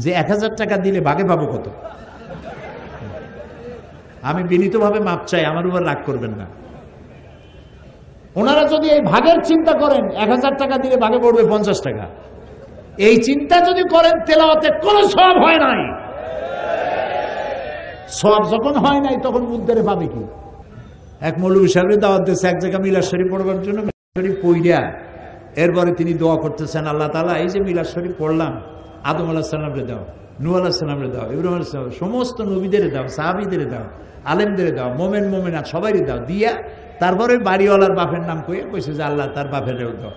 যে 1000 টাকা দিলে ভাগে পাবো কত, আমি বিনীতভাবে মাপ চাই, আমার উপর রাগ করবেন না। ওনারা যদি এই ভাগের চিন্তা করেন 1000 টাকা দিলে ভাগে পড়বে 50 টাকা, এই চিন্তা যদি করেন তেলাওয়াতে কোনো সওয়াব হয় নাই। সওয়াব যখন হয় নাই তখন মুদ্দারে পাবে কি? এক মৌলবী সাহেবের দাওয়াত দিয়েছে এক জায়গায় মিলাদ শরীফ পড়বার জন্য। শরীফ পড়িয়া এরপরে তিনি দোয়া করতেছেন, আল্লাহ তাআলা এই যে মিলাদ শরীফ পড়লাম, আদম আলাইহিস সালামরে দাও, নূহ আলাইহিস সালামরে দাও, ইব্রাহিম আলাইহিস সালাম, সমস্ত নবীদের দাও, সাহাবীদের দাও, আলেমদের দাও, মোমেন মোমেনাত সবাইরে দাও, দিয়া তারপরে বাড়িওয়ালার বাপের নাম কইছে যে আল্লাহ তার বাপেরও দাও।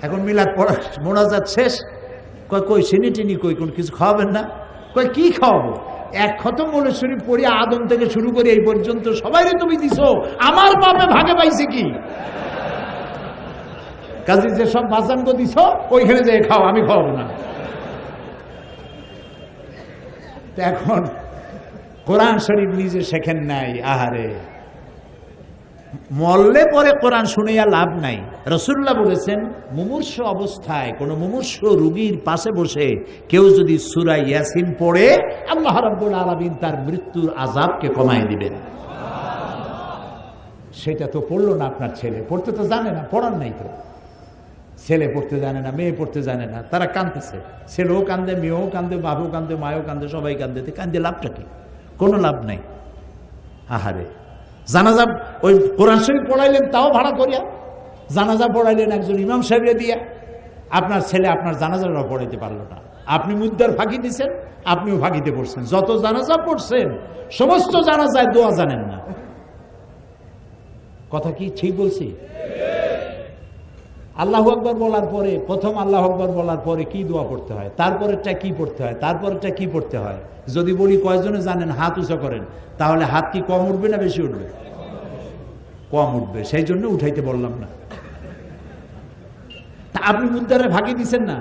এখন মিলাদ পড়া মোনাজাত শেষ, কই চিনি টিনি কই কোন কিছু খাওয়াবেন না? কই কি খাওয়াবো? এক খতম মৌলুদ শরীফ পড়ি আদম থেকে শুরু করে এই পর্যন্ত সবাইরে তুমি দিছো, আমার বাপে ভাগে পাইছে কি? কাজে যে সব বাজান গো দিছো ওইখানে যে খাও, আমি খাওয়াবো না। এখন কোরআন শরীফ নিজে শেখেন নাই, আহারে মরলে পরে কোরআন শুনিয়া লাভ নাই। রাসূলুল্লাহ বলেছেন মুমূর্ষ অবস্থায় কোন মুমূর্ষ রোগীর পাশে বসে কেউ যদি সূরা ইয়াসিন পড়ে আল্লাহ রাব্বুল আলামিন তার মৃত্যুর আযাবকে কমায় দিবেন। সেটা তো পড়লো না আপনার ছেলে, পড়তে তো জানে না, পড়ার নাই তো। ছেলে পড়তে জানে না, মেয়ে পড়তে জানে না, তারা কাঁদতেছে, ছেলেও কান্দে, মেয়েও কান্দে, বাবু কান্দে, মায়ও কান্দে, সবাই কান্দে, কান্দে লাভটা কি? কোনো লাভ নাই। আহারে জানাজা ওই কোরআন শরীফ পড়াইলেন তাও ভাড়া করিয়া, জানাজা পড়াইলেন একজন ইমাম সাহেবরে দিয়া, আপনার ছেলে আপনার জানাজাটাও পড়াইতে পারলো না। আপনি মুদ্দার ফাঁকি দিচ্ছেন, আপনিও ফাঁকিতে পড়ছেন। যত জানাজা পড়ছেন সমস্ত জানাজায় দোয়া জানেন না। কথা কি ঠিক বলছি? আল্লাহু আকবার বলার পরে, প্রথম আল্লাহু আকবার বলার পরে কি দোয়া পড়তে হয়, তারপরেরটা কি পড়তে হয়, তারপরেরটা কি পড়তে হয়? যদি বলি কয়জনে জানেন হাত উঁচা করেন, তাহলে হাত কি কম উঠবে না বেশি উঠবে? কম উঠবে, সেই জন্য উঠাইতে বললাম না। তা আপনি মুদ্দারে ফাঁকি দিচ্ছেন না,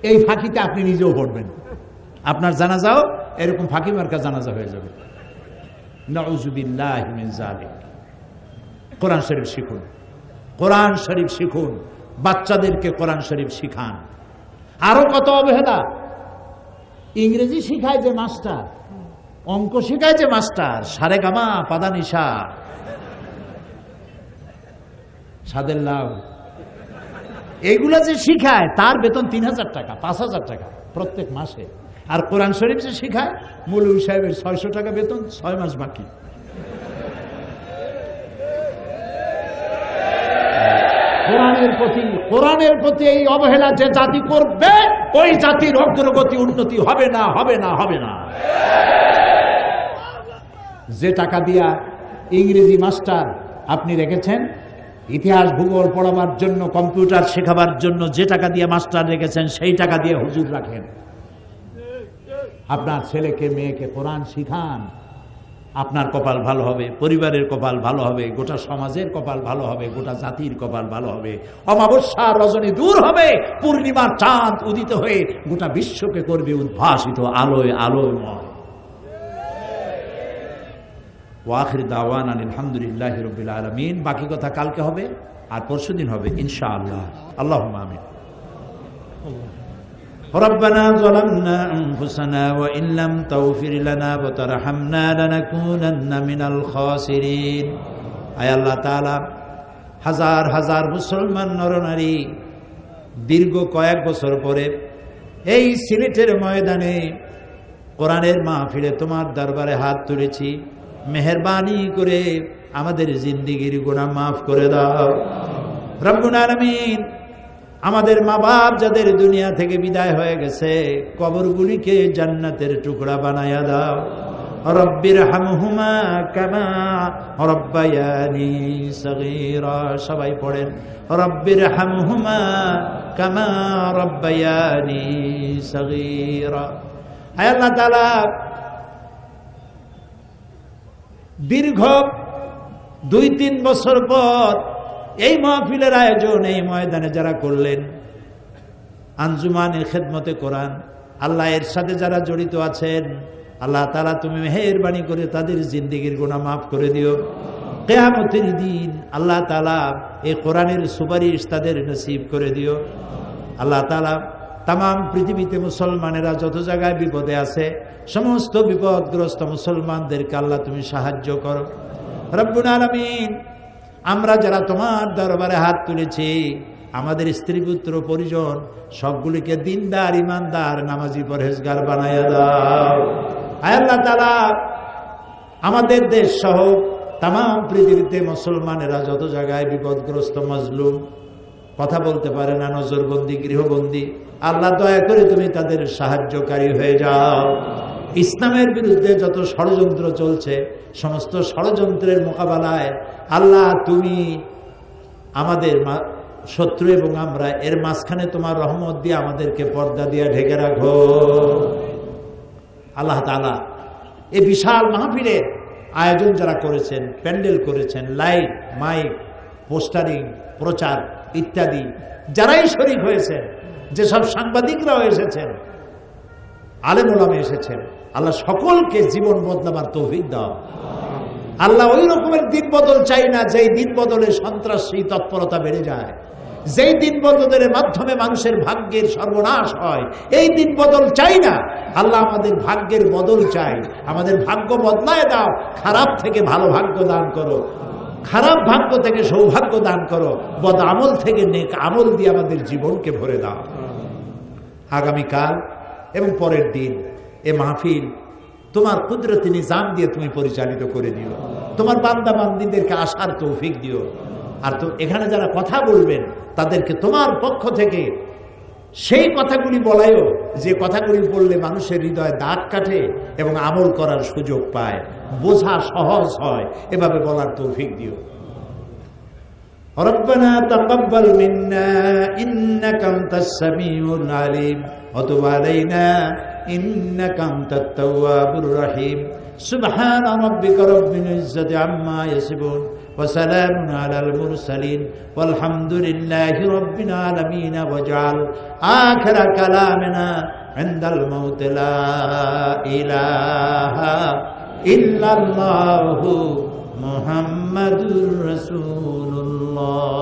এই ফাঁকিতে আপনি নিজেও পড়বেন, আপনার জানাজাও এরকম ফাঁকি মার্কা জানাজা হয়ে যাবে। নাউযুবিল্লাহি মিন যালিক। কোরআন শরীফ শিখুন, কোরআন শরীফ শিখুন, বাচ্চাদেরকে কোরআন শরীফ শিখান। আরো কত অবহেলা! ইংরেজি শিখায় যে মাস্টার, অঙ্ক শিখায় যে মাস্টার, সারে গামা পাদা নিশা সাদের লাভ, এইগুলা যে শিখায় তার বেতন 3000 টাকা, 5000 টাকা প্রত্যেক মাসে। আর কোরআন শরীফ যে শিখায় মৌলভী সাহেবের 600 টাকা বেতন, 6 মাস বাকি। কোরআনের প্রতি এই অবহেলা যে জাতি করবে, ওই জাতির অগ্রগতি উন্নতি হবে না, হবে না, হবে না। যে টাকা দিয়া ইংরেজি মাস্টার আপনি রেখেছেন, ইতিহাস ভূগোল পড়াবার জন্য, কম্পিউটার শেখাবার জন্য যে টাকা দিয়ে মাস্টার রেখেছেন, সেই টাকা দিয়ে হুজুর রাখেন। আপনার ছেলেকে মেয়েকে কোরআন শিখান, আপনার কপাল ভালো হবে, পরিবারের কপাল ভালো হবে, গোটা সমাজের কপাল ভালো হবে, গোটা জাতির কপাল ভালো হবে। অমাবস্যার রজনী দূর হবে, পূর্ণিমার চাঁদ উদিত হয়ে গোটা বিশ্বকে করবে উদ্ভাসিত আলোয় আলোয়ময়। ওয়াখির দাওয়ানা আলহামদুলিল্লাহি রাব্বিল আলামিন। বাকি কথা কালকে হবে আর পরশুদিন হবে ইনশাআল্লাহ। আল্লাহুম্মা আমিন। ربنا ظلمنا أنفسنا وإن لم تغفر لنا وترحمنا لنكونن من الخاسرين। আয় আল্লাহ তাআলা, হাজার হাজার মুসলমান নরনারী দীর্ঘ কয়েক বছর পরে এই সিলেটের ময়দানে কোরআনের মাহফিলে তোমার দরবারে হাত তুলেছি, মেহেরবানি করে আমাদের জিন্দেগির গুনাহ মাফ করে দাও রব্বুল আলামিন। আমাদের মা বাপ যাদের দুনিয়া থেকে বিদায় হয়ে গেছে, কবরগুলিকে জান্নাতের টুকরা বানায়া দাও। রব্বির হামহুমা কামা রব্বায়ানি সগীরা, সবাই পড়েন রব্বির হামহুমা কামা রব্বায়ানি সগীরা। আয় আল্লাহ তাআলা, দীর্ঘ 2-3 বছর পর এই মাহফিলের আয়োজন এই ময়দানে যারা করলেন, আঞ্জুমানে খেদমতে কোরআন, আল্লাহ এর সাথে যারা জড়িত আছেন, আল্লাহ তাআলা তুমি মেহেরবানি করে তাদের জিন্দেগির গুনাহ মাফ করে দিও। কিয়ামতের দিন আল্লাহ তাআলা এই কোরআনের সুপারিশ তাদের নসিব করে দিও। আল্লাহ তাআলা তামাম পৃথিবীতে মুসলমানেরা যত জায়গায় বিপদে আছে, সমস্ত বিপদগ্রস্ত মুসলমানদেরকে আল্লাহ তুমি সাহায্য করো রব্বুল আলামিন। আমরা যারা তোমার দরবারে হাত তুলেছি, আমাদের স্ত্রী পুত্র পরিজন সবগুলিকে দিনদার, ইমানদার, নামাজি, পরহেজগার বানায়া দাও। আয় আল্লাহ তাআলা, আমাদের দেশ সহ তামাম পৃথিবীতে মুসলমানেরা যত জায়গায় বিপদগ্রস্ত, মজলুম, কথা বলতে পারে না, নজরবন্দি, গৃহবন্দী, আল্লাহ দয়া করে তুমি তাদের সাহায্যকারী হয়ে যাও। ইসলামের বিরুদ্ধে যত ষড়যন্ত্র চলছে, সমস্ত ষড়যন্ত্রের মোকাবেলায় আল্লাহ তুমি আমাদের শত্রু এবং আমরা এর মাঝখানে তোমার রহমত দিয়ে আমাদেরকে পর্দা দিয়ে ঢেকে রাখো আল্লাহ তাআলা। এই বিশাল মাহফিলের আয়োজন যারা করেছেন, প্যান্ডেল করেছেন, লাইট, মাইক, পোস্টারিং, প্রচার ইত্যাদি যারাই শরীক হয়েছেন, যেসব সাংবাদিকরাও এসেছেন, আলেম ওলামা এসেছেন, আল্লাহ সকলকে জীবন বদলাবার তৌফিক দাও। আল্লাহ ওই রকমের দিন বদল চাই না যেই দিন বদলে সন্ত্রাসী তৎপরতা বেড়ে যায়, যেই দিন বদলের মাধ্যমে মানুষের ভাগ্যের সর্বনাশ হয়, এই দিন বদল চাই না। আল্লাহ আমাদের ভাগ্যের বদল চাই, আমাদের ভাগ্য বদলায় দাও, খারাপ থেকে ভালো ভাগ্য দান করো, খারাপ ভাগ্য থেকে সৌভাগ্য দান করো, বদ আমল থেকে নেক আমল দিয়ে আমাদের জীবনকে ভরে দাও। আগামীকাল এবং পরের দিন এ মাহফিল তোমার কুদরতি নিজাম দিয়ে তুমি পরিচালিত করে দিও, তোমার বান্দা বান্দীদেরকে আসার তৌফিক দিও। আর তো এখানে যারা কথা বলবেন তাদেরকে তোমার পক্ষ থেকে সেই কথাগুলি বলায়ও যে কথাগুলি বললে মানুষের হৃদয় দাগ কাটে এবং আমল করার সুযোগ পায়, বোঝা সহজ হয়, এভাবে বলার তৌফিক দিও। রব্বানা তাকাব্বাল মিন্না ইন্নাকা আনতাস সামিউল আলিম ওয়া তুব আলাইনা ইন্নাকা আনতাত তাওয়াবুর রহিম। সুবহান রাব্বিকা রাব্বিল ইজ্জাতি আম্মা ইয়াসিফুন ওয়া সালামুন আলাল মুরসালিন ওয়ালহামদুলিল্লাহি রাব্বিল আলামিন। ওয়াজআল আখিরা কালামিনা ইনদাল মাউত লা ইলাহা ইল্লাল্লাহু মুহাম্মাদুর রাসূলুল্লাহ।